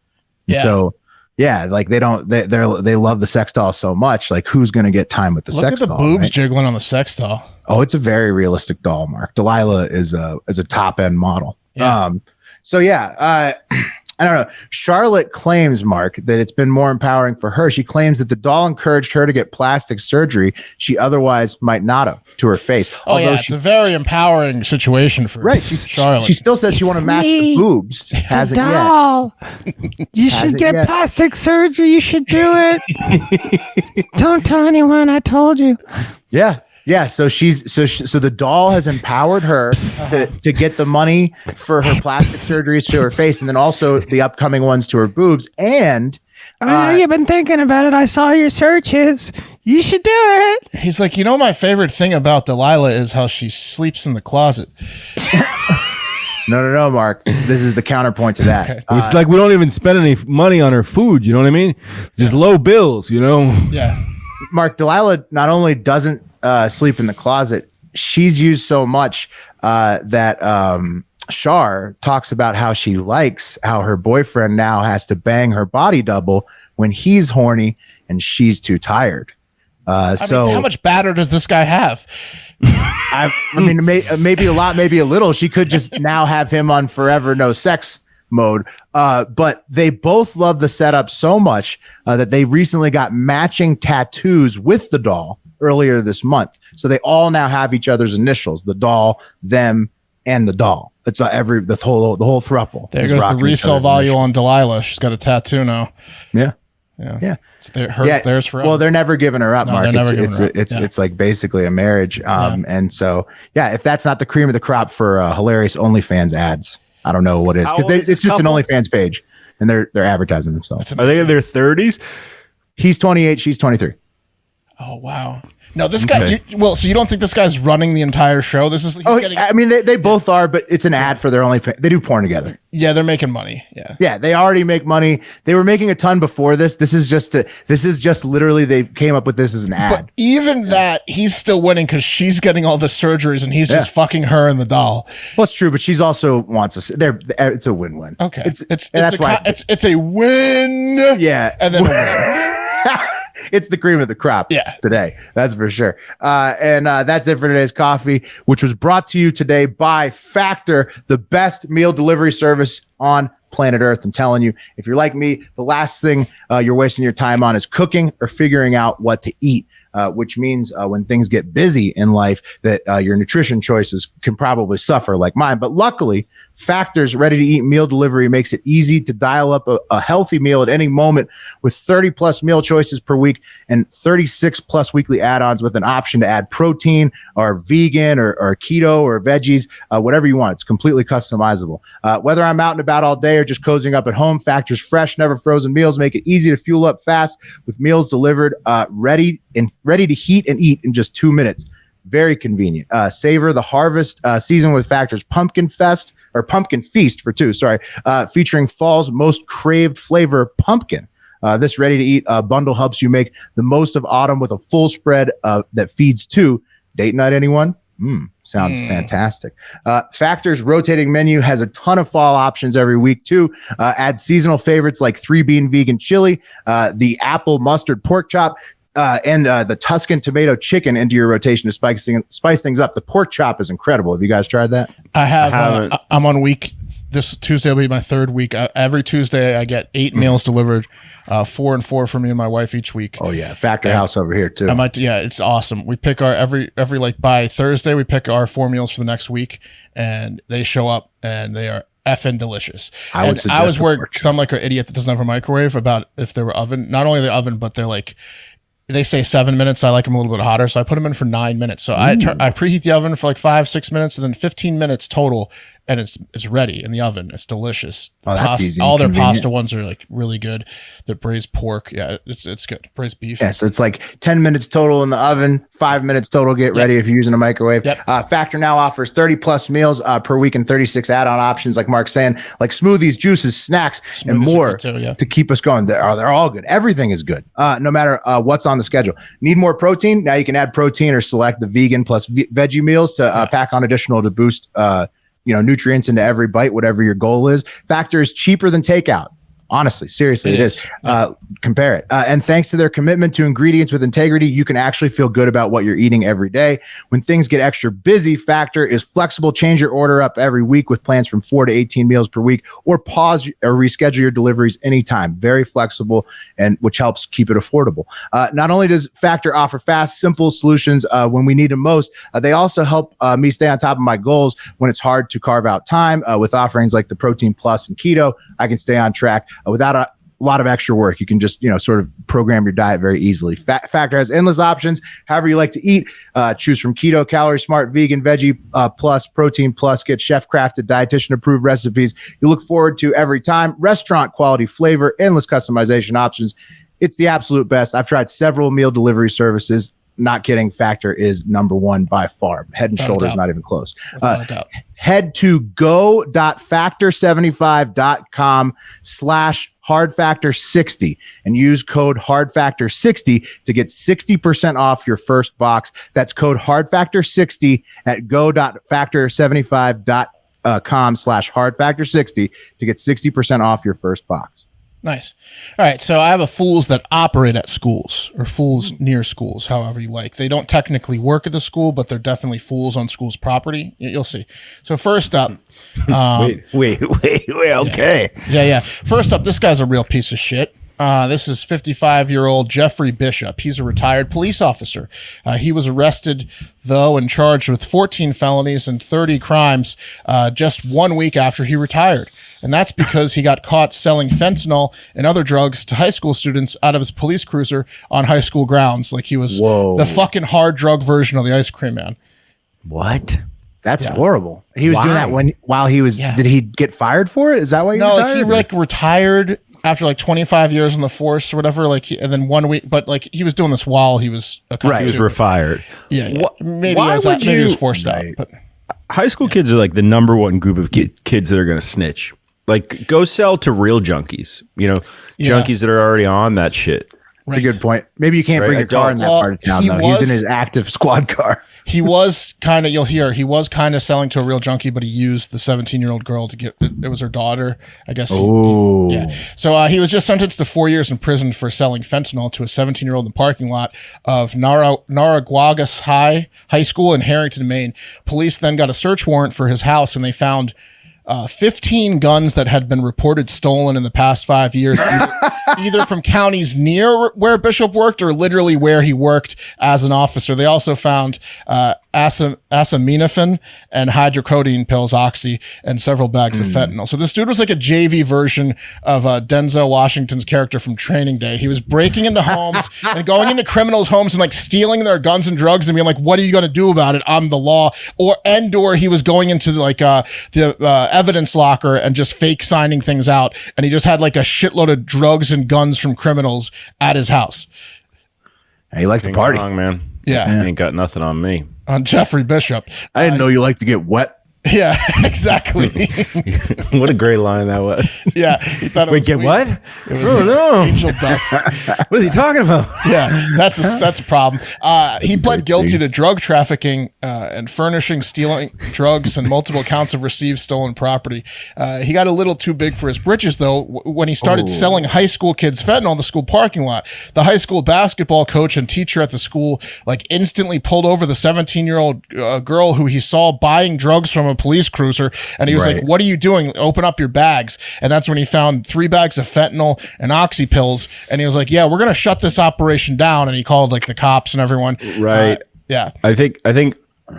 And so yeah, like they love the sex doll so much. Like, who's gonna get time with the sex doll? Look at the boobs jiggling on the sex doll. Oh, it's a very realistic doll, Mark. Delilah is a top end model. Yeah. I don't know. Charlotte claims, Mark, that it's been more empowering for her. She claims that the doll encouraged her to get plastic surgery she otherwise might not have to her face. Oh, yeah, it's a very empowering situation for Charlotte. She still says she want to match the boobs. Hasn't doll. Yet. You should get plastic surgery. You should do it. Don't tell anyone I told you. Yeah. Yeah, so so the doll has empowered her to get the money for her plastic surgeries to her face, and then also the upcoming ones to her boobs. And I know you've been thinking about it. I saw your searches. You should do it. He's like, you know, my favorite thing about Delilah is how she sleeps in the closet. No, Mark. This is the counterpoint to that. Okay. It's like we don't even spend any money on her food. You know what I mean? Just low bills. You know? Yeah. Mark, Delilah not only doesn't sleep in the closet, she's used so much that Char talks about how she likes how her boyfriend now has to bang her body double when he's horny and she's too tired. So how much batter does this guy have? I mean, maybe a lot, maybe a little. She could just now have him on forever no sex mode. But they both love the setup so much that they recently got matching tattoos with the doll earlier this month. So they all now have each other's initials: the doll, them, and the doll. It's the whole throuple. There goes the resale value on Delilah. She's got a tattoo now. Yeah. It's theirs forever. Well, they're never giving her up, Mark. It's like basically a marriage. And so, if that's not the cream of the crop for hilarious OnlyFans ads, I don't know what it is, because it's just an OnlyFans page and they're advertising themselves. Are they in their 30s? He's 28. She's 23. Oh, wow. No, this guy. So you don't think this guy's running the entire show? This is. I mean, they both are, but it's an ad for their OnlyFans. They do porn together. Yeah, they're making money. Yeah, they already make money. They were making a ton before this. This is just literally they came up with this as an ad. But even that, he's still winning because she's getting all the surgeries and he's just fucking her and the doll. Well, it's true, but she's also wants us. It's a win-win. Okay, it's a win. Yeah, and then. It's the cream of the crop today. That's for sure. And that's it for today's coffee, which was brought to you today by Factor, the best meal delivery service on planet Earth. I'm telling you, if you're like me, the last thing you're wasting your time on is cooking or figuring out what to eat. Which means when things get busy in life that your nutrition choices can probably suffer like mine. But luckily, Factor's ready-to-eat meal delivery makes it easy to dial up a healthy meal at any moment with 30-plus meal choices per week and 36-plus weekly add-ons with an option to add protein or vegan or keto or veggies, whatever you want. It's completely customizable. Whether I'm out and about all day or just cozying up at home, Factor's fresh, never frozen meals make it easy to fuel up fast with meals delivered ready to heat and eat in just 2 minutes. Very convenient. Savor the harvest season with Factor's Pumpkin Feast for two. Featuring fall's most craved flavor, pumpkin. This ready-to-eat bundle helps you make the most of autumn with a full spread that feeds two. Date night, anyone? Sounds fantastic. Factor's rotating menu has a ton of fall options every week too. Add seasonal favorites like 3-bean vegan chili, the apple mustard pork chop, and the Tuscan tomato chicken into your rotation to spice things up. The pork chop is incredible. Have you guys tried that? I have. I'm on week. This Tuesday will be my third week. Every Tuesday I get 8 meals delivered, 4 and 4 for me and my wife each week. Oh yeah, Factor House over here too. It's awesome. We pick our every like by Thursday we pick our 4 meals for the next week, and they show up and they are effing delicious. I was worried because I'm like an idiot that doesn't have a microwave about if they were oven. Not only the oven, but they're like. They say 7 minutes. I like them a little bit hotter, so I put them in for 9 minutes. So I preheat the oven for like 5-6 minutes, and then 15 minutes total, and it's ready in the oven. It's delicious. Oh, that's easy. All their pasta ones are like really good. The braised pork, it's good. Braised beef. Yeah, so it's like 10 minutes total in the oven, 5 minutes total get ready if you're using a microwave. Factor now offers 30-plus meals per week and 36 add-on options, like Mark's saying, like smoothies, juices, snacks, and more to keep us going. They're all good. Everything is good, no matter what's on the schedule. Need more protein? Now you can add protein or select the vegan plus veggie meals to pack on additional to boost nutrients into every bite, whatever your goal is. Factor is cheaper than takeout. Honestly, seriously, it is. Compare it. And thanks to their commitment to ingredients with integrity, you can actually feel good about what you're eating every day. When things get extra busy, Factor is flexible. Change your order up every week with plans from 4 to 18 meals per week, or pause or reschedule your deliveries anytime. Very flexible, and which helps keep it affordable. Not only does Factor offer fast, simple solutions when we need them most, they also help me stay on top of my goals when it's hard to carve out time. With offerings like the Protein Plus and Keto, I can stay on track without a lot of extra work. You can just, sort of program your diet very easily. Factor has endless options. However you like to eat, choose from keto, calorie smart, vegan, veggie plus, protein plus. Get chef crafted, dietitian approved recipes you look forward to every time. Restaurant quality flavor, endless customization options. It's the absolute best. I've tried several meal delivery services. Not kidding. Factor is number one by far. Head and shoulders, not even close. Head to go.factor75.com/hardfactor60 and use code hardfactor60 to get 60% off your first box. That's code hardfactor60 at go.factor75.com/hardfactor60 to get 60% off your first box. Nice. All right. So I have a fools that operate at schools or fools near schools, however you like. They don't technically work at the school, but they're definitely fools on school's property. You'll see. So first up. Wait. Okay. Yeah. First up, this guy's a real piece of shit. This is 55-year-old Jeffrey Bishop. He's a retired police officer. He was arrested, though, and charged with 14 felonies and 30 crimes just 1 week after he retired. And that's because he got caught selling fentanyl and other drugs to high school students out of his police cruiser on high school grounds. Like he was the fucking hard drug version of the ice cream man. What? That's horrible. He was doing that while he was. Did he get fired for it? Is that why? He retired after like 25 years in the force or whatever. And then 1 week, but like he was doing this while he was a cop. He was refired. Yeah. Maybe he was forced out. But high school kids are like the number one group of kids that are going to snitch. Like, go sell to real junkies. Junkies that are already on that shit. That's a good point. Maybe you can't bring your car in that part of town, though. He's in his active squad car. He was kind of, he was kind of selling to a real junkie, but he used the 17-year-old girl to get, it was her daughter, I guess. Oh. Yeah. So he was just sentenced to 4 years in prison for selling fentanyl to a 17-year-old in the parking lot of Narraguagas High School in Harrington, Maine. Police then got a search warrant for his house, and they found 15 guns that had been reported stolen in the past 5 years, either from counties near where Bishop worked or literally where he worked as an officer. They also found acetaminophen and hydrocodone pills, oxy, and several bags of fentanyl. So this dude was like a JV version of Denzel Washington's character from Training Day. He was breaking into homes and going into criminals' homes and like stealing their guns and drugs and being like, "What are you going to do about it? I'm the law." Or he was going into like the evidence locker and just fake signing things out, and he just had like a shitload of drugs and guns from criminals at his house. He liked to party, man. Yeah, ain't got nothing on me. On Jeffrey Bishop. I didn't know you like to get wet. Yeah, exactly. What a great line that was. Yeah, he thought it was get sweet. what? It was no. angel dust. What is he talking about? Yeah, that's a problem. He pled guilty to drug trafficking and furnishing, stealing drugs, and multiple counts of received stolen property. He got a little too big for his britches, though, when he started selling high school kids fentanyl in the school parking lot. The high school basketball coach and teacher at the school like instantly pulled over the 17-year-old girl who he saw buying drugs from a police cruiser, and he was like, "What are you doing? Open up your bags." And that's when he found 3 bags of fentanyl and oxy pills, and he was like, "Yeah, we're gonna shut this operation down." And he called like the cops and everyone. Right. Yeah. I think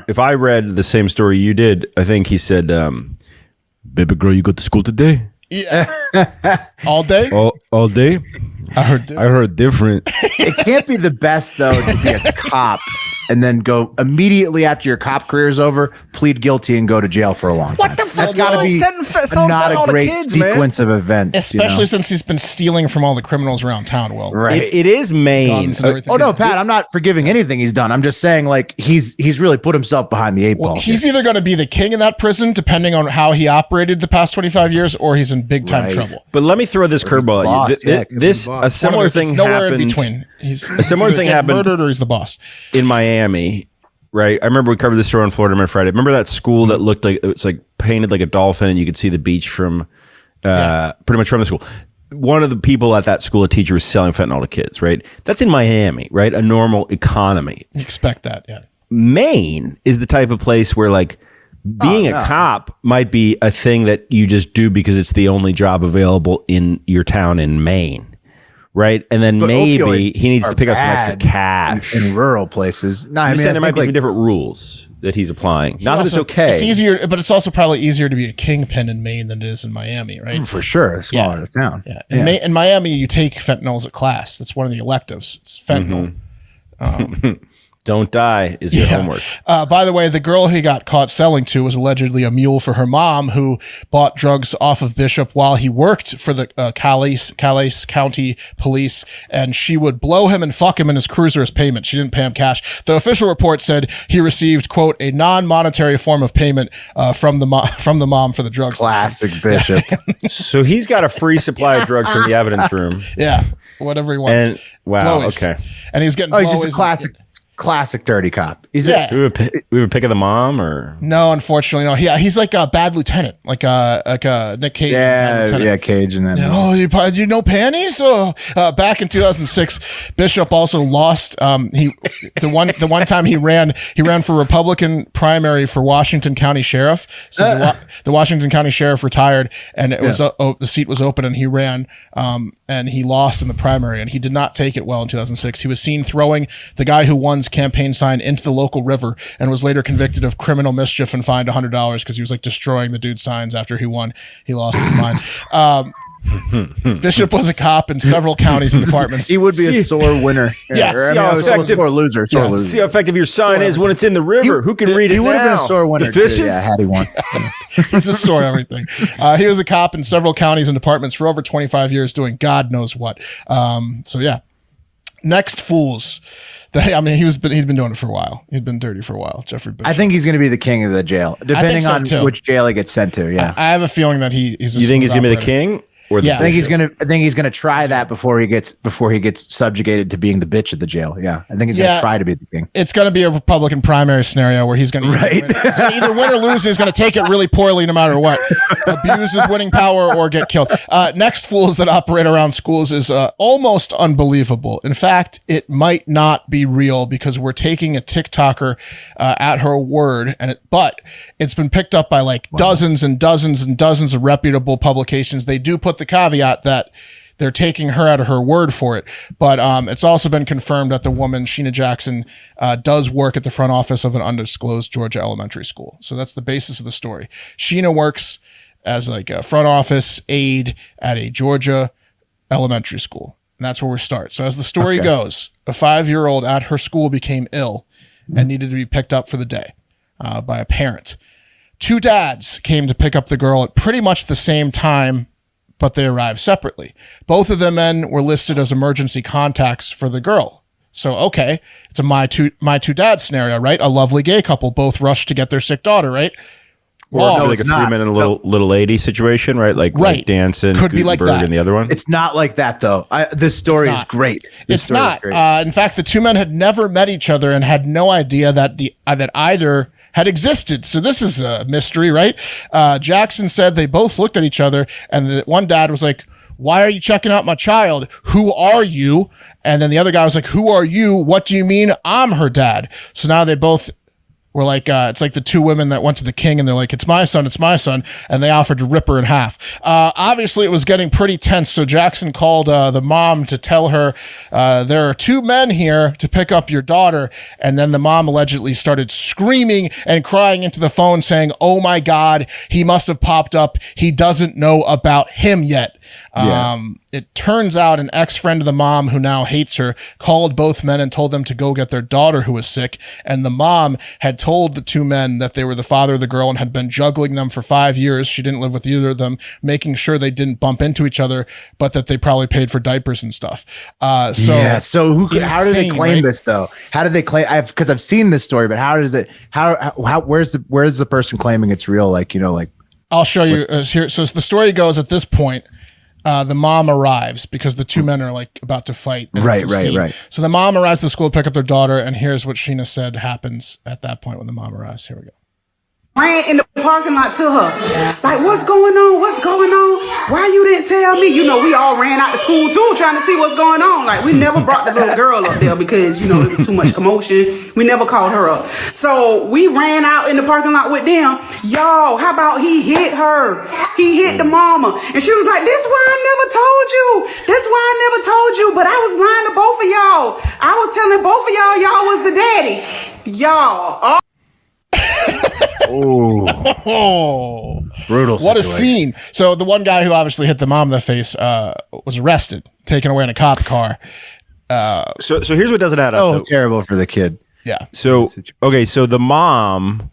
if I read the same story you did, I think he said, "Baby girl, you go to school today?" Yeah. All day? All day? I heard different. It can't be the best, though, to be a cop and then go immediately after your cop career is over, plead guilty and go to jail for a long time. What the fuck? That's got to be not a great sequence of events. Especially since he's been stealing from all the criminals around town, Will. Right. It is Maine. Oh, no, Pat, I'm not forgiving anything he's done. I'm just saying, like, he's really put himself behind the 8 ball. He's either going to be the king in that prison, depending on how he operated the past 25 years, or he's in big time trouble. But let me throw this curveball at you. A similar thing happened. In between. A similar thing happened. Murdered, or he's the boss in Miami. Right, I remember we covered this story on Florida Man Friday. Remember that school that looked like it's like painted like a dolphin, and you could see the beach from pretty much from the school. One of the people at that school, a teacher, was selling fentanyl to kids. Right, that's in Miami. Right, a normal economy. You expect that, yeah. Maine is the type of place where like being a cop might be a thing that you just do because it's the only job available in your town in Maine. Right, and then maybe he needs to pick up some extra cash in rural places. No, I'm saying there might be some different rules that he's applying. Not that it's okay. It's easier, but it's also probably easier to be a kingpin in Maine than it is in Miami, right? For sure, smaller the town. Yeah, in Miami, you take fentanyl as a class. That's one of the electives. It's fentanyl. Don't die is your homework. By the way, the girl he got caught selling to was allegedly a mule for her mom, who bought drugs off of Bishop while he worked for the Calais County Police, and she would blow him and fuck him in his cruiser as payment. She didn't pay him cash. The official report said he received, quote, a non-monetary form of payment from the mom for the drugs. Classic Bishop. So he's got a free supply of drugs from the evidence room. Yeah, whatever he wants. And wow, blowies. okay. And he's getting he's just a classic classic dirty cop. Do we have a pic of the mom or no? Unfortunately, no. Yeah, he's like a bad lieutenant, like Nick Cage. Yeah, Cage, and then you know panties. Oh, back in 2006, Bishop also lost. The one time he ran for Republican primary for Washington County Sheriff. So the Washington County Sheriff retired, and it was the seat was open, and he ran, and he lost in the primary, and he did not take it well in 2006. He was seen throwing the guy who won's campaign sign into the local river, and was later convicted of criminal mischief and fined $100 because he was like destroying the dude's signs after he won. He lost his mind. Bishop was a cop in several counties and departments. He would be a sore winner. Sore loser. See how effective your sign is when it's in the river. Who can read it? He would have been a sore winner. The fishes? Had he won. He's a sore everything. He was a cop in several counties and departments for over 25 years, doing God knows what. Next, fools. He'd been doing it for a while. He'd been dirty for a while. Jeffrey Bishop. I think he's going to be the king of the jail, depending on which jail he gets sent to. Yeah, I have a feeling that he's. You think he's going to be the king? I think he's gonna try that before he gets subjugated to being the bitch at the jail. Yeah, I think he's gonna try to be the king. It's gonna be a Republican primary scenario where he's gonna either win or lose. And he's gonna take it really poorly no matter what, abuse his winning power or get killed. Next, fools that operate around schools is almost unbelievable. In fact, it might not be real because we're taking a TikToker at her word, but it's been picked up by dozens and dozens and dozens of reputable publications. They do put the caveat that they're taking her at her word for it, but it's also been confirmed that the woman, Sheena Jackson, does work at the front office of an undisclosed Georgia elementary school. So that's the basis of the story. Sheena works as like a front office aide at a Georgia elementary school, and that's where we start. So as the story goes, a 5-year-old at her school became ill and needed to be picked up for the day by a parent. 2 dads came to pick up the girl at pretty much the same time, but they arrived separately. Both of the men were listed as emergency contacts for the girl. So, okay, it's a my two dad scenario, right? A lovely gay couple both rushed to get their sick daughter, right? Or like a 3 men and a little lady situation, right? Like Danson, could be like that. And the other one. It's not like that though. This story is great. It's not. In fact, the 2 men had never met each other and had no idea that that either had existed. So this is a mystery, right? Jackson said they both looked at each other, and the one dad was like, "Why are you checking out my child? Who are you?" And then the other guy was like, "Who are you? What do you mean I'm her dad?" So now they both were like, it's like the 2 women that went to the king and they're like, it's my son. And they offered to rip her in half. Obviously it was getting pretty tense. So Jackson called the mom to tell her, there are 2 men here to pick up your daughter. And then the mom allegedly started screaming and crying into the phone saying, "Oh my God, he must have popped up. He doesn't know about him yet." It turns out an ex-friend of the mom who now hates her called both men and told them to go get their daughter who was sick. And the mom had told the 2 men that they were the father of the girl and had been juggling them for 5 years. She didn't live with either of them, making sure they didn't bump into each other, but that they probably paid for diapers and stuff. So how do they claim this though? How do they claim? Because I've seen this story, but how does it? Where's the person claiming it's real? I'll show you here. So the story goes at this point. The mom arrives because the 2 men are like about to fight. Right. So the mom arrives to the school to pick up their daughter, and here's what Sheena said happens at that point when the mom arrives. Here we go. Ran in the parking lot to her. Like, what's going on? What's going on? Why you didn't tell me? We all ran out to school too, trying to see what's going on. Like, we never brought the little girl up there because, it was too much commotion. We never called her up. So we ran out in the parking lot with them. Y'all, how about he hit her? He hit the mama. And she was like, this why I never told you. This why I never told you. But I was lying to both of y'all. I was telling both of y'all was the daddy. Y'all. Oh, brutal situation. What a scene. So the one guy who obviously hit the mom in the face was arrested, taken away in a cop car. So here's what doesn't add up. Oh, terrible for the kid. Yeah. So the mom,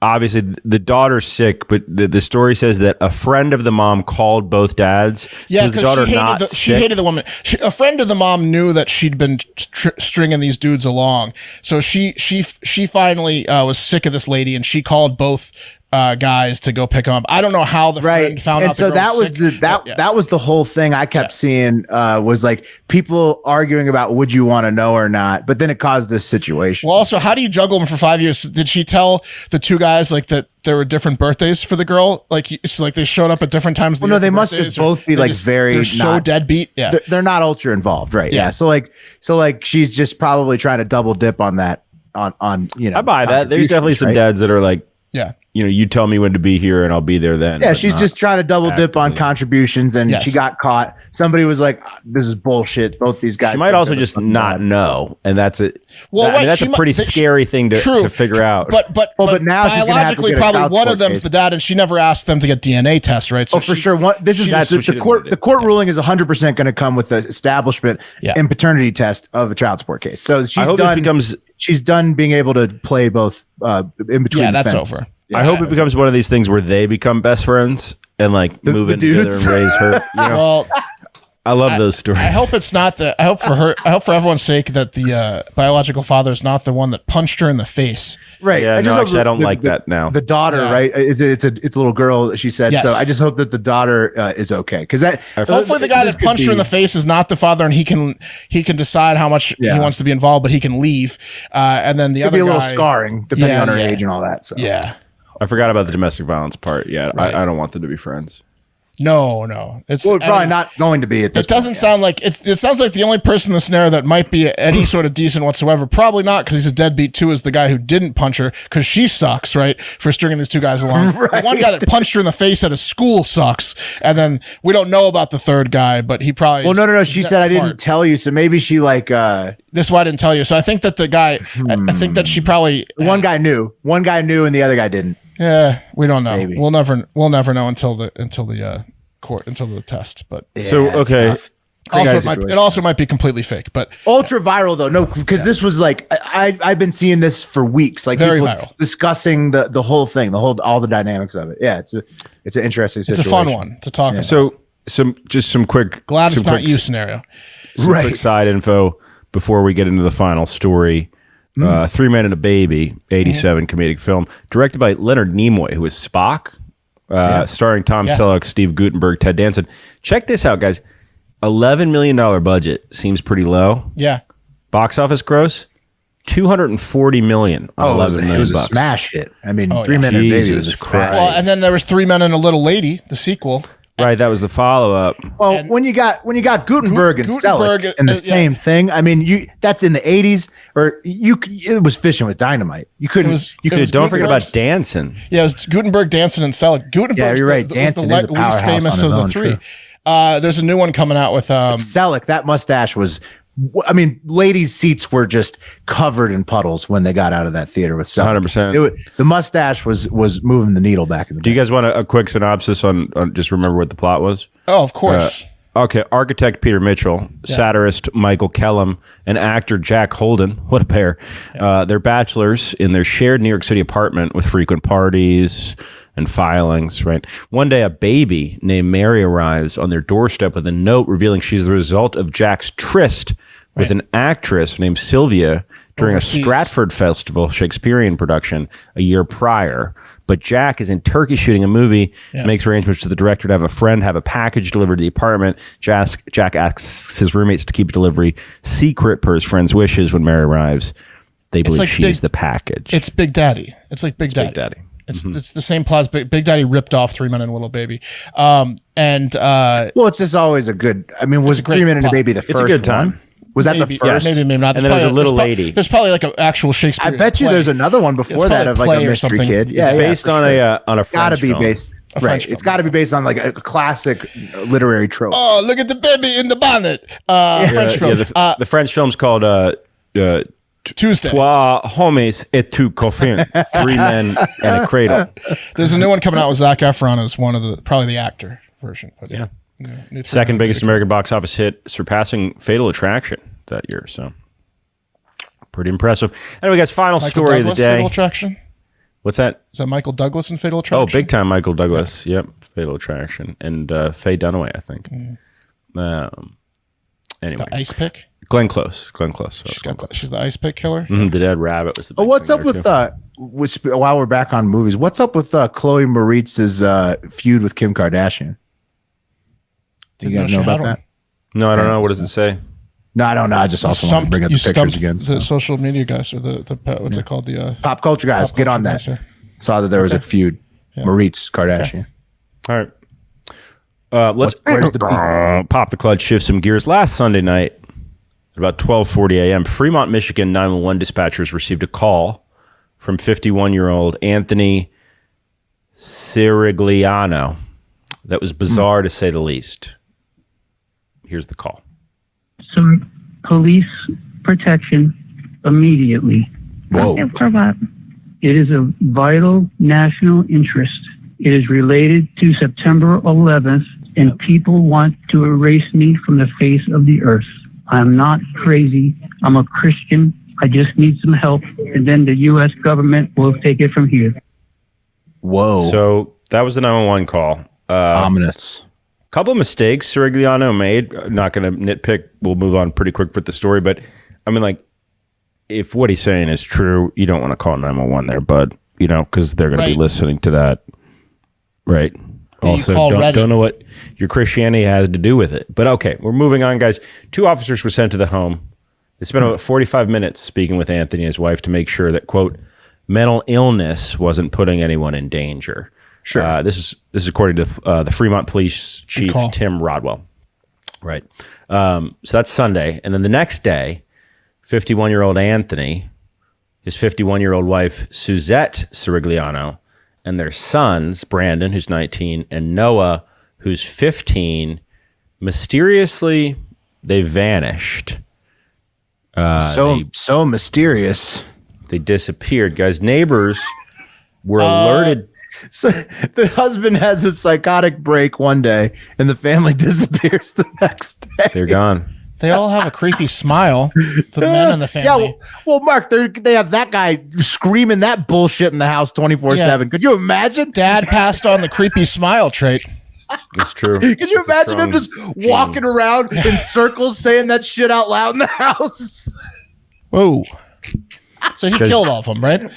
obviously the daughter's sick, but the story says that a friend of the mom called both dads. Yeah, because she hated the woman. A friend of the mom knew that she'd been stringing these dudes along, so she finally was sick of this lady, and she called both guys to go pick him up. I don't know how the friend found out. And so that was that was the whole thing I kept seeing was like people arguing about would you want to know or not, but then it caused this situation. Well, also, how do you juggle them for 5 years? Did she tell the two guys like that there were different birthdays for the girl? Like, so like they showed up at different times. Well, no, they must just both be like they're so deadbeat. Yeah, they're not ultra involved, right? Yeah. So like she's just probably trying to double dip on that. On you know, I buy that. There's definitely some dads that are like, yeah, you know, you tell me when to be here and I'll be there then. Yeah, she's just trying to double dip on contributions, and she got caught. Somebody was like, "This is bullshit." Both these guys. She might also just not know, and that's it. Well, I mean, that's a pretty scary thing to figure out. But now biologically, probably one of them's the dad, and she never asked them to get DNA tests, right? So for sure. This is the court. The court ruling is 100% going to come with the establishment and paternity test of a child support case. So she's done being able to play both in between. Yeah, that's fences. over. I hope it becomes one of these things where they become best friends and like move in together and raise her. You know? Well, I love those stories. I hope it's not I hope for everyone's sake that the biological father is not the one that punched her in the face. Right. Yeah. I don't like that now. The daughter, right? It's a little girl. She said. Yes. So I just hope that the daughter is okay. Because hopefully the guy that punched her in the face is not the father, and he can decide how much he wants to be involved, but he can leave. And then the other be a little guy, scarring depending on her age and all that. So yeah. I forgot about the domestic violence part. Yeah, right. I don't want them to be friends. No, it's probably not going to be at this. It doesn't sound like it sounds like the only person in the scenario that might be any sort of decent whatsoever. Probably not, because he's a deadbeat too. Is the guy who didn't punch her, because she sucks, right, for stringing these two guys along. The one guy that punched her in the face at a school sucks, and then we don't know about the third guy, but he probably. Well, no. She said I didn't tell you, so maybe she like. This is why I didn't tell you. So I think that the guy. I think that she probably. One guy knew, and the other guy didn't. Yeah, we don't know. Maybe. We'll never know until the test. But So okay. It also might be completely fake, but ultra viral though. No, because this was like I've been seeing this for weeks, like very people viral, discussing the whole thing, all the dynamics of it. Yeah, it's an interesting situation. It's a fun one to talk about. So some quick glad it's not you scenario. Some quick side info before we get into the final story. 3 Men and a Baby, 87 comedic film, directed by Leonard Nimoy, who is Spock, starring Tom Selleck, Steve Guttenberg, Ted Danson. Check this out, guys. $11 million budget seems pretty low. Yeah. Box office gross, $240 million on $11 million. It was a smash hit. I mean, 3 Men and a Baby was crazy. Well, and then there was 3 Men and a Little Lady, the sequel. Right, that was the follow-up. Well, when you got Guttenberg and Selleck and the same thing, I mean, that's in the 80s, or it was Fishing with Dynamite. You couldn't. Don't forget about Danson. Yeah, it was Guttenberg, Danson, and Selleck. Guttenberg, you're right. Danson is a least famous of the three. There's a new one coming out with Selleck. That mustache was. I mean, ladies' seats were just covered in puddles when they got out of that theater with Selleck. 100%. The mustache was moving the needle back in the day. Do you guys want a quick synopsis on just remember what the plot was? Oh, of course. Okay, architect Peter Mitchell, satirist Michael Kellum, and actor Jack Holden. What a pair. They're bachelors in their shared New York City apartment with frequent parties and filings, right? One day, a baby named Mary arrives on their doorstep with a note revealing she's the result of Jack's tryst with an actress named Sylvia during a Stratford Festival Shakespearean production a year prior. But Jack is in Turkey shooting a movie, makes arrangements to the director to have a friend have a package delivered to the apartment. Jack asks his roommates to keep delivery secret per his friend's wishes. When Mary arrives, they believe she's the package. It's Big Daddy. It's like Big Daddy. Big Daddy. It's the same plot. Big Daddy ripped off 3 Men and a Little Baby. Well, it's just always a good. I mean, was 3 Men and a Baby the first? It's a good time. One? Was that the first? Maybe not. And then there's a Little Lady. There's probably like an actual Shakespeare. I bet you there's another one before that of like a mystery kid. Yeah, it's based on a French gotta be film. based. Right, it's got to be based on like a classic literary trope. Oh, look at the baby in the bonnet. French film. The French film's called Tuesday. Trois hommes et two coffins. 3 men and a cradle. There's a new one coming out with Zac Efron as one of probably the actor version. But Second biggest American box office hit, surpassing Fatal Attraction that year. So pretty impressive. Anyway, guys, final story of the day. Fatal Attraction. What's that? Is that Michael Douglas in Fatal Attraction? Oh, big time Michael Douglas. Yep, Fatal Attraction. And Faye Dunaway, I think. Anyway, The ice pick. Glenn Close. She's the ice pick killer. The dead rabbit was the. Big What's thing up there, with while we're back on movies? What's up with Chloe Moritz's feud with Kim Kardashian? Do you guys know about that? No, I don't know. What does it say? No, I don't know. I just also want to bring up the pictures again. The social media guys or the what's it called? The pop culture guys. Get on that. Saw that there was a feud. Yeah. Moritz Kardashian. Okay. All right. Let's pop the clutch, shift some gears. Last Sunday night, at about 12:40 a.m., Fremont, Michigan 911 dispatchers received a call from 51-year-old Anthony Sirigliano. That was bizarre to say the least. Here's the call. Some police protection immediately. Whoa. It is of vital national interest. It is related to September 11th, and people want to erase me from the face of the earth. I'm not crazy. I'm a Christian. I just need some help, and then the U.S. government will take it from here. Whoa. So that was the 911 call. Ominous. Couple of mistakes Sirigliano made. Not going to nitpick. We'll move on pretty quick with the story. But, I mean, like, if what he's saying is true, you don't want to call 911 there, bud. You know, because they're going to be listening to that. Right. Also, don't know what your Christianity has to do with it. But, okay, we're moving on, guys. 2 officers were sent to the home. They spent about 45 minutes speaking with Anthony and his wife to make sure that, quote, mental illness wasn't putting anyone in danger. Sure. This is according to the Fremont Police Chief Tim Rodwell. Right. So that's Sunday. And then the next day, 51-year-old Anthony, his 51-year-old wife, Suzette Sirigliano, and their sons, Brandon, who's 19, and Noah, who's 15, mysteriously, they vanished. So mysterious. They disappeared. Guys, neighbors were alerted. So the husband has a psychotic break one day, and the family disappears the next day. They're gone. They all have a creepy smile. The men in the family. Yeah, well, Mark, they have that guy screaming that bullshit in the house 24/7. Could you imagine? Dad passed on the creepy smile trait. It's true. Could you imagine him just walking around in circles saying that shit out loud in the house? Whoa. So he killed all of them, right?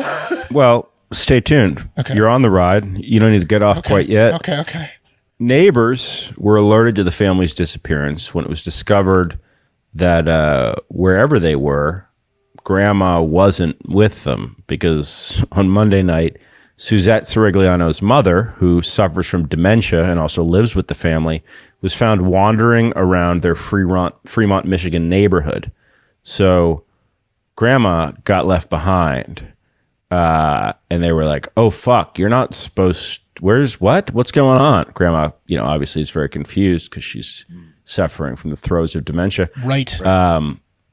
Well, stay tuned. Okay. You're on the ride. You don't need to get off quite yet. Okay. Neighbors were alerted to the family's disappearance when it was discovered that wherever they were, Grandma wasn't with them, because on Monday night, Suzette Sirigliano's mother, who suffers from dementia and also lives with the family, was found wandering around their Fremont, Michigan neighborhood. So Grandma got left behind. And they were like, oh, fuck, you're not supposed... What's going on? Grandma, obviously is very confused because she's suffering from the throes of dementia. Right.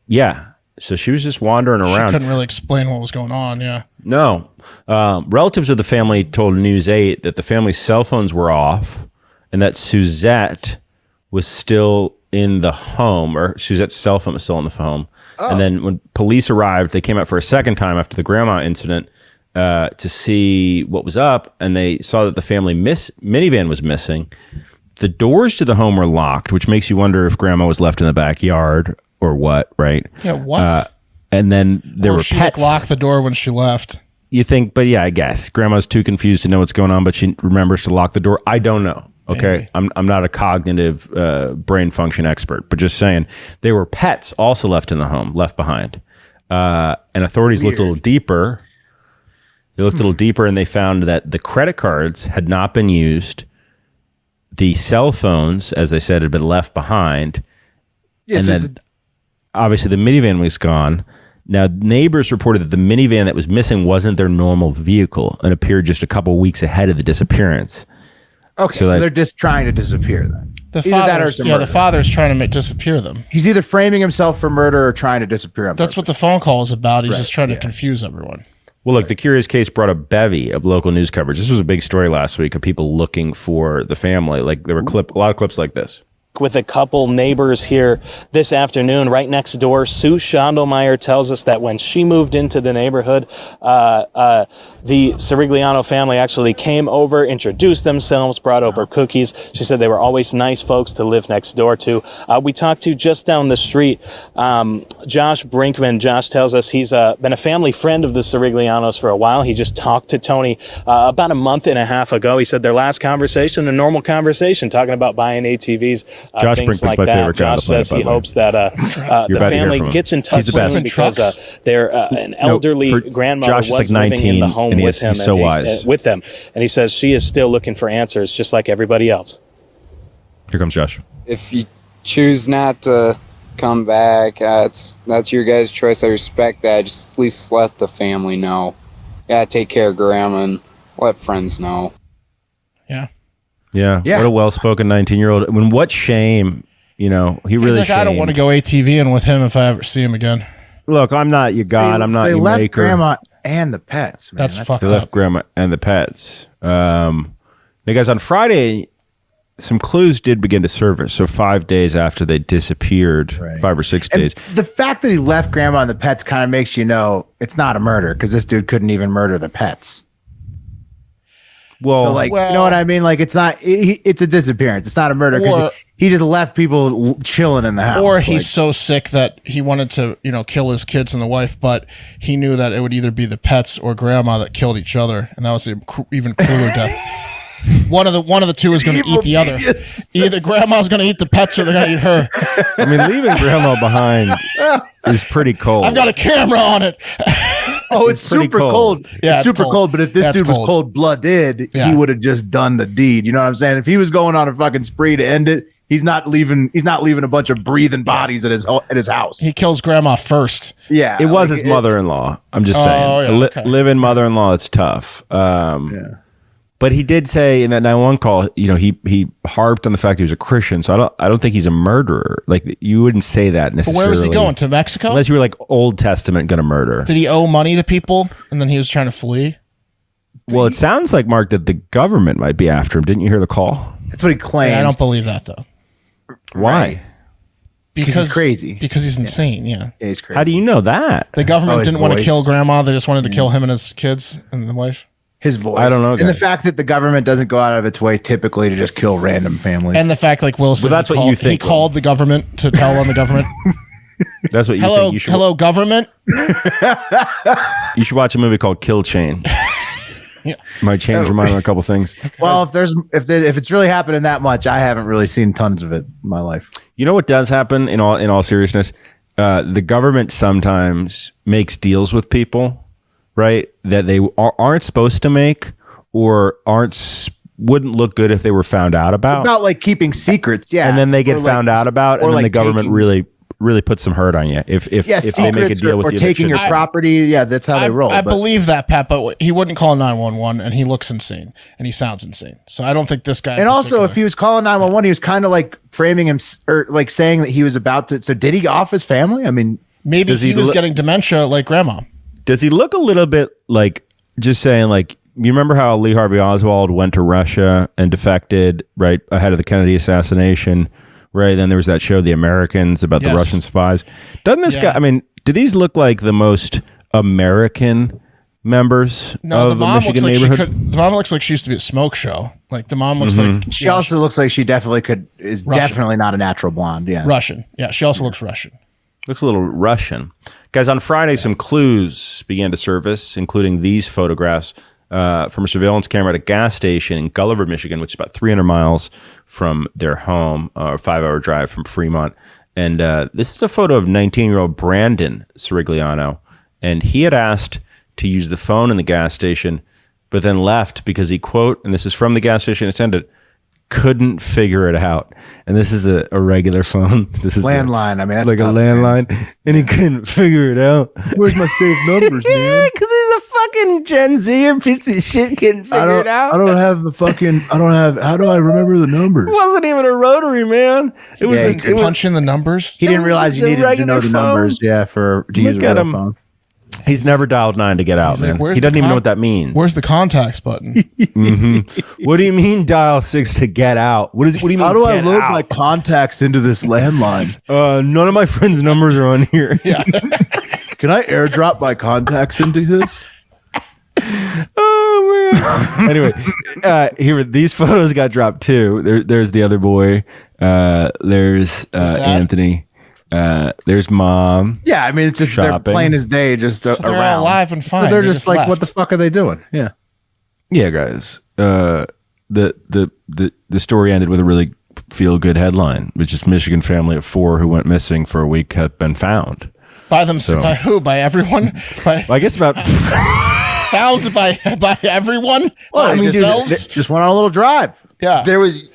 Yeah. So she was just wandering around. She couldn't really explain what was going on, yeah. No. Relatives of the family told News 8 that the family's cell phones were off and that Suzette was still in the home, or Suzette's cell phone was still in the home. Oh. And then when police arrived, they came out for a second time after the grandma incident to see what was up, and they saw that the family minivan was missing. The doors to the home were locked, which makes you wonder if grandma was left in the backyard or what, right? Yeah, what? And then there were pets. She locked the door when she left. You think, but yeah, I guess. Grandma's too confused to know what's going on, but she remembers to lock the door. I don't know. Okay, I'm not a cognitive brain function expert, but just saying, there were pets also left in the home, left behind. And authorities looked a little deeper. They looked a little deeper, and they found that the credit cards had not been used. The cell phones, as they said, had been left behind. Yes, and then obviously the minivan was gone. Now, neighbors reported that the minivan that was missing wasn't their normal vehicle and appeared just a couple weeks ahead of the disappearance. Okay, so they're just trying to disappear then. The father's trying to disappear them. He's either framing himself for murder or trying to disappear. That's what the phone call is about. He's just trying to confuse everyone. Well, look, the curious case brought a bevy of local news coverage. This was a big story last week of people looking for the family. Like there were a lot of clips like this. with a couple neighbors here this afternoon right next door. Sue Schondelmeyer tells us that when she moved into the neighborhood, the Sirigliano family actually came over, introduced themselves, brought over cookies. She said they were always nice folks to live next door to. We talked to just down the street, Josh Brinkman. Josh tells us he's been a family friend of the Siriglianos for a while. He just talked to Tony about a month and a half ago. He said their last conversation, a normal conversation, talking about buying ATVs. Josh things Brinkman's like my that. favorite guy. Josh says he hopes that the family gets in touch soon because they're an elderly grandmother Josh was is like living in the home and with him. He's so wise. With them, and he says she is still looking for answers, just like everybody else. Here comes Josh. If you choose not to come back, that's your guys' choice. I respect that. Just at least let the family know. Gotta take care of grandma and let friends know. Yeah. What a well-spoken 19-year-old. I mean, what shame, he really like, I don't want to go ATVing with him if I ever see him again. Look, I'm not your god. I'm not your left maker. grandma and the pets, man. That's fucked They up. left grandma and the pets. Now, guys, on Friday, some clues did begin to surface. So 5 days after they disappeared, 5 or 6 days. The fact that he left grandma and the pets kind of makes you know it's not a murder because this dude couldn't even murder the pets. Well, so you know what I mean? Like, it's not, it's a disappearance. It's not a murder because he just left people chilling in the house. Or he's so sick that he wanted to, kill his kids and the wife, but he knew that it would either be the pets or grandma that killed each other, and that was an even crueler death. One of the two is going to eat the other. Either grandma's going to eat the pets or they're going to eat her. I mean, leaving grandma behind is pretty cold. I've got a camera on it. Oh, it's super cold. Yeah, it's super cold. But if this dude was cold-blooded, he would have just done the deed. You know what I'm saying? If he was going on a fucking spree to end it, he's not leaving a bunch of breathing bodies at his house. He kills grandma first. Yeah, it was his mother-in-law. I'm just saying. Yeah, okay. Live-in mother-in-law, it's tough. But he did say in that 911 call, he harped on the fact he was a Christian. So I don't think he's a murderer. Like, you wouldn't say that necessarily. But where was he going? To Mexico? Unless you were like Old Testament going to murder. Did he owe money to people and then he was trying to flee? Well, it sounds like, Mark, that the government might be after him. Didn't you hear the call? That's what he claims. Yeah, I don't believe that though. Why? Because he's crazy. Because he's insane. Yeah, he's crazy. How do you know that? The government didn't want to kill grandma. They just wanted to kill him and his kids and the wife. His voice. I don't know. And the fact that the government doesn't go out of its way typically to just kill random families. And the fact, like Will said, that's what you think, he called the government to tell on the government. That's what you think. You should, hello, government. You should watch a movie called Kill Chain. Might change your mind on a couple things. Well, if it's really happening that much, I haven't really seen tons of it in my life. You know what does happen in all seriousness? The government sometimes makes deals with people, right? That they aren't supposed to make, or wouldn't look good if they were found out about. About like keeping secrets, yeah. And then they get found out about, and then the government really puts some hurt on you if they make a deal with you. Or taking your property, yeah, that's how they roll. I believe that, Pat, but he wouldn't call 911, and he looks insane, and he sounds insane. So I don't think this guy. And also, if he was calling 911, he was kind of like framing him, or like saying that he was about to. So did he off his family? I mean, maybe he was getting dementia like grandma. Does he look a little bit like, just saying, like, you remember how Lee Harvey Oswald went to Russia and defected right ahead of the Kennedy assassination? Right. Then there was that show, The Americans, about the Russian spies. Doesn't this guy, I mean, do these look like the most American members of the Michigan neighborhood? The mom looks like she used to be a smoke show. Like the mom looks like. She also looks like she definitely is definitely not a natural blonde. Yeah. Russian. Yeah. She also looks Russian. Looks a little Russian. Guys, on Friday, some clues began to surface, including these photographs from a surveillance camera at a gas station in Gulliver, Michigan, which is about 300 miles from their home, a 5-hour drive from Fremont. And this is a photo of 19-year-old Brandon Sirigliano. And he had asked to use the phone in the gas station, but then left because he, quote, and this is from the gas station attendant, couldn't figure it out. And this is a regular phone. This is landline. I mean, that's like tough, a landline, man. And he couldn't figure it out. Where's my saved numbers, man? Because he's a fucking Gen Zer piece of shit. Couldn't figure it out. I don't have the fucking. How do I remember the numbers? It wasn't even a rotary, man. It was. Punch in the numbers. He didn't realize you needed to know the numbers. Yeah, to use a real phone. He's never dialed 9 to get out, like, man. He doesn't even know what that means. Where's the contacts button? What do you mean dial 6 to get out? What do you mean? How do I load out? my contacts into this landline? None of my friends' numbers are on here. Yeah. Can I airdrop my contacts into this? Oh man. Anyway, here these photos got dropped too. There's the other boy. There's Anthony. There's mom. Yeah, I mean, it's just shopping. they're plain as day, just So they're around. all alive and fine. But they're just like, left. what the fuck are they doing? Yeah. Yeah, guys. The story ended with a really feel good headline, which is Michigan family of 4 who went missing for a week have been found. By themselves? By who? By everyone? I guess about found by everyone. Well, I mean, dude, they just went on a little drive. Yeah. There was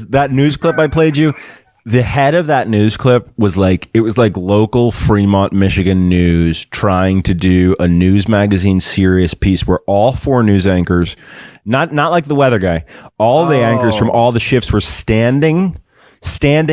that news clip I played you. The head of that news clip was like, it was like local Fremont, Michigan news trying to do a news magazine serious piece where all 4 news anchors, not like the weather guy, all the anchors from all the shifts were standing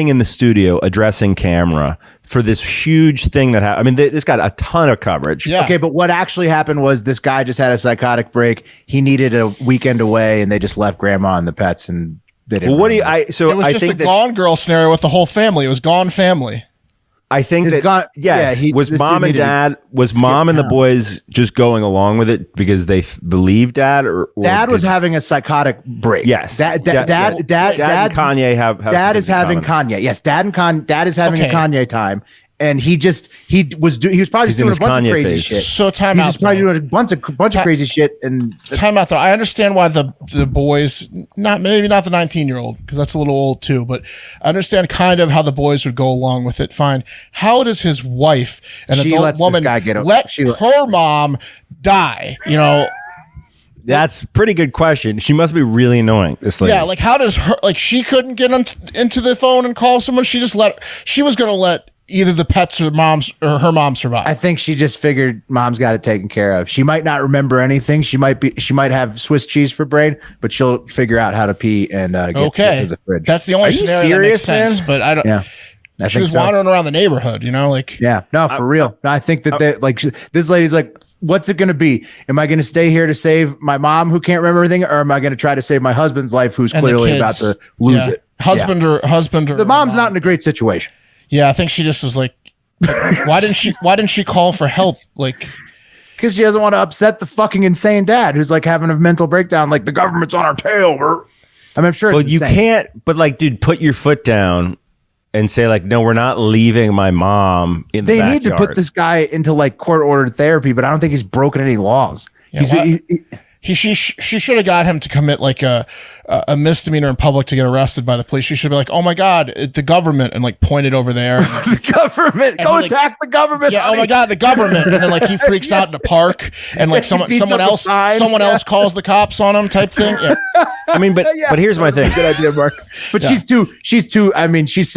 in the studio addressing camera for this huge thing that happened. I mean, this got a ton of coverage. Yeah. Okay, but what actually happened was this guy just had a psychotic break. He needed a weekend away, and they just left grandma and the pets, and they didn't. Well, what do you? So it was I just think a Gone Girl scenario with the whole family. It was Gone family. I think It's that gone- yeah, was mom and dad mom and the boys just going along with it because they believe dad or Dad was having a psychotic break. Yes. Dad and Kanye have Dad is having common. Kanye. Yes, Dad is having a Okay. Kanye time. And he was probably He's just in doing a his bunch Kanye of crazy phase. shit. So time He's out, just probably though. doing a bunch of crazy shit. And Time out though. I understand why the boys, maybe not the 19-year-old, because that's a little old too, but I understand kind of how the boys would go along with it. Fine. How does his wife, an She adult lets this woman, guy get let her mom die? You know. That's a pretty good question. She must be really annoying. This lady. Yeah, like how does her, like she couldn't get into the phone and call someone? She was going to let either the pets or her mom survive. I think she just figured mom's got it taken care of. She might not remember anything. She might have Swiss cheese for brain, but she'll figure out how to pee and get to the fridge. That's the only Are you scenario serious, that makes sense, man? but I don't. Yeah. I She think was so. wandering around the neighborhood, you know, like Yeah, no, for real. I think that this lady's like, what's it going to be? Am I going to stay here to save my mom who can't remember everything, or am I going to try to save my husband's life who's and the clearly kids. about to lose Yeah. it? Husband or The mom's not in a great situation. Yeah, I think she just was like, why didn't she call for help? Like, because she doesn't want to upset the fucking insane dad who's like having a mental breakdown. Like the government's on our tail. I mean, I'm sure. Well, it's you insane. can't. But like, dude, put your foot down and say like, no, we're not leaving my mom in the They backyard. need to put this guy into like court ordered therapy, but I don't think he's broken any laws. Yeah, she should have got him to commit like a misdemeanor in public to get arrested by the police. She should be like, oh my God, the government, and like pointed over there. The government, And go like, attack the government. Yeah, honey. oh my God, the government. And then like he freaks out in the park and like someone beats up a else sign. else calls the cops on him type thing. Yeah. I mean, but here's my thing. Good idea, Mark. But she's too. I mean, she's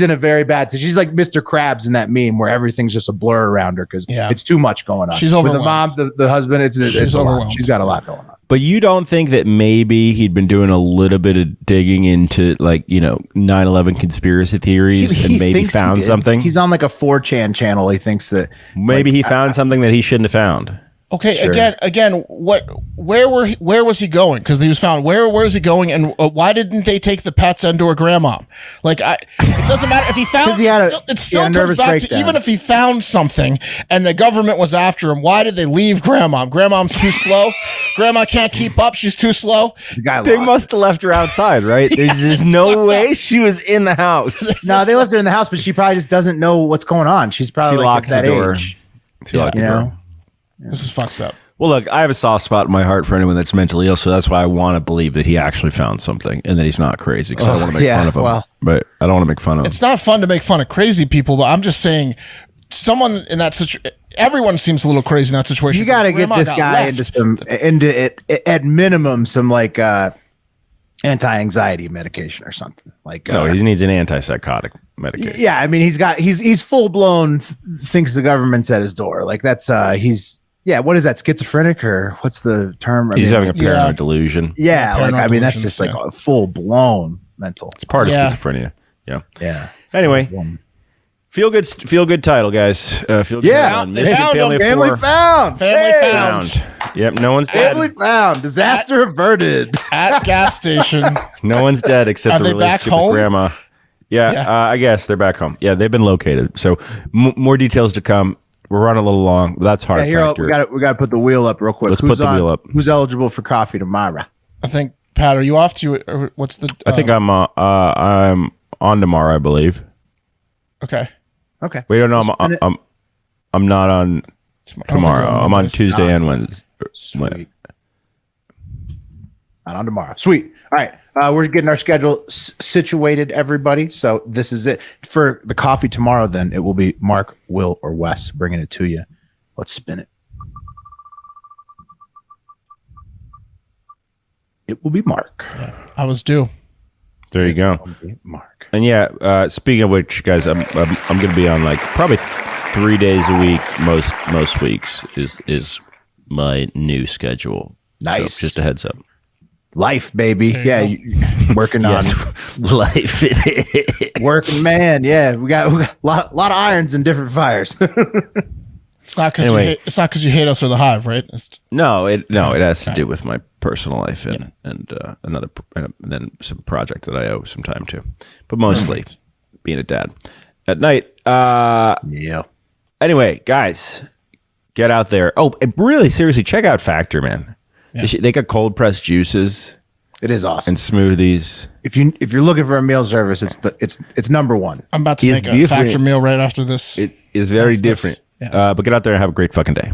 in a very bad. So she's like Mr. Krabs in that meme where everything's just a blur around her because it's too much going on. She's with the overwhelmed. mom, the husband. It's a lot. overwhelmed. She's got a lot going on. But you don't think that maybe he'd been doing a little bit of digging into like, 9/11 conspiracy theories and maybe thinks he found did. something? He's on like a 4chan channel. He thinks that Maybe he found something that he shouldn't have found. Okay, Sure. again, where was he going? Because he was found. Where is he going? And why didn't they take the pets and or grandma? Like, it doesn't matter if he found. It still comes nervous back to breakdown. even if he found something and the government was after him. Why did they leave grandma? Grandma's too slow. Grandma can't keep up. She's too slow. The guy They lost must have left her outside, right? There's no way she was in the house. No, they left her in the house, but she probably just doesn't know what's going on. She's probably She like locked at that the door. age. She locked the door. This is fucked up. Well, look, I have a soft spot in my heart for anyone that's mentally ill, so that's why I want to believe that he actually found something and that he's not crazy because I don't want to make fun of him. But I don't want to make fun of him. It's not fun to make fun of crazy people, but I'm just saying, someone in that situation, everyone seems a little crazy in that situation. You got to get Grandma this got guy left. into at minimum some like anti-anxiety medication or something. Like No, he needs an antipsychotic medication. yeah, I mean he's full blown thinks the government's at his door. Like that's what is that, schizophrenic or what's the term? He's having a paranoid delusion. Yeah, like I mean that's delusions, just like a full blown mental. It's part of Yeah. schizophrenia. Yeah. Yeah. Anyway, Feel good title, guys. Feel good. Yeah, Mission family found. found. Yep, no one's dead. Family found. Disaster averted. At gas station. No one's dead except Are the they back relationship with home? grandma. Yeah. I guess they're back home. Yeah, they've been located. So more details to come. We're running a little long. But that's hard. Yeah, here, we got to put the wheel up real quick. Let's put the wheel up. Who's eligible for coffee tomorrow? I think, Pat, are you off to, or what's the... I think I'm on tomorrow, I believe. Okay. Wait, no, I'm not on tomorrow. I'm on Tuesday and Wednesday. Sweet. Not on tomorrow. Sweet. All right. We're getting our schedule situated, everybody. So this is it. For the coffee tomorrow, then, it will be Mark, Will, or Wes bringing it to you. Let's spin it. It will be Mark. Yeah, I was due. There you go. Mark. And yeah, speaking of which, guys, I'm going to be on like probably 3 days a week. Most weeks is my new schedule. Nice. So just a heads up. Life, baby. Yeah, working on life. Working man. Yeah, we got a lot of irons in different fires. It's not because you hate us or the Hive, right? No, it has to do with my personal life and then some project that I owe some time to, but mostly being a dad at night. Yeah. Anyway, guys, get out there. Oh, and really, seriously, check out Factor, man. Yeah. They got cold pressed juices. It is awesome. And smoothies. If you're looking for a meal service, it's number one. I'm about to make a Factor meal right after this. It is very different. Yeah. But get out there and have a great fucking day.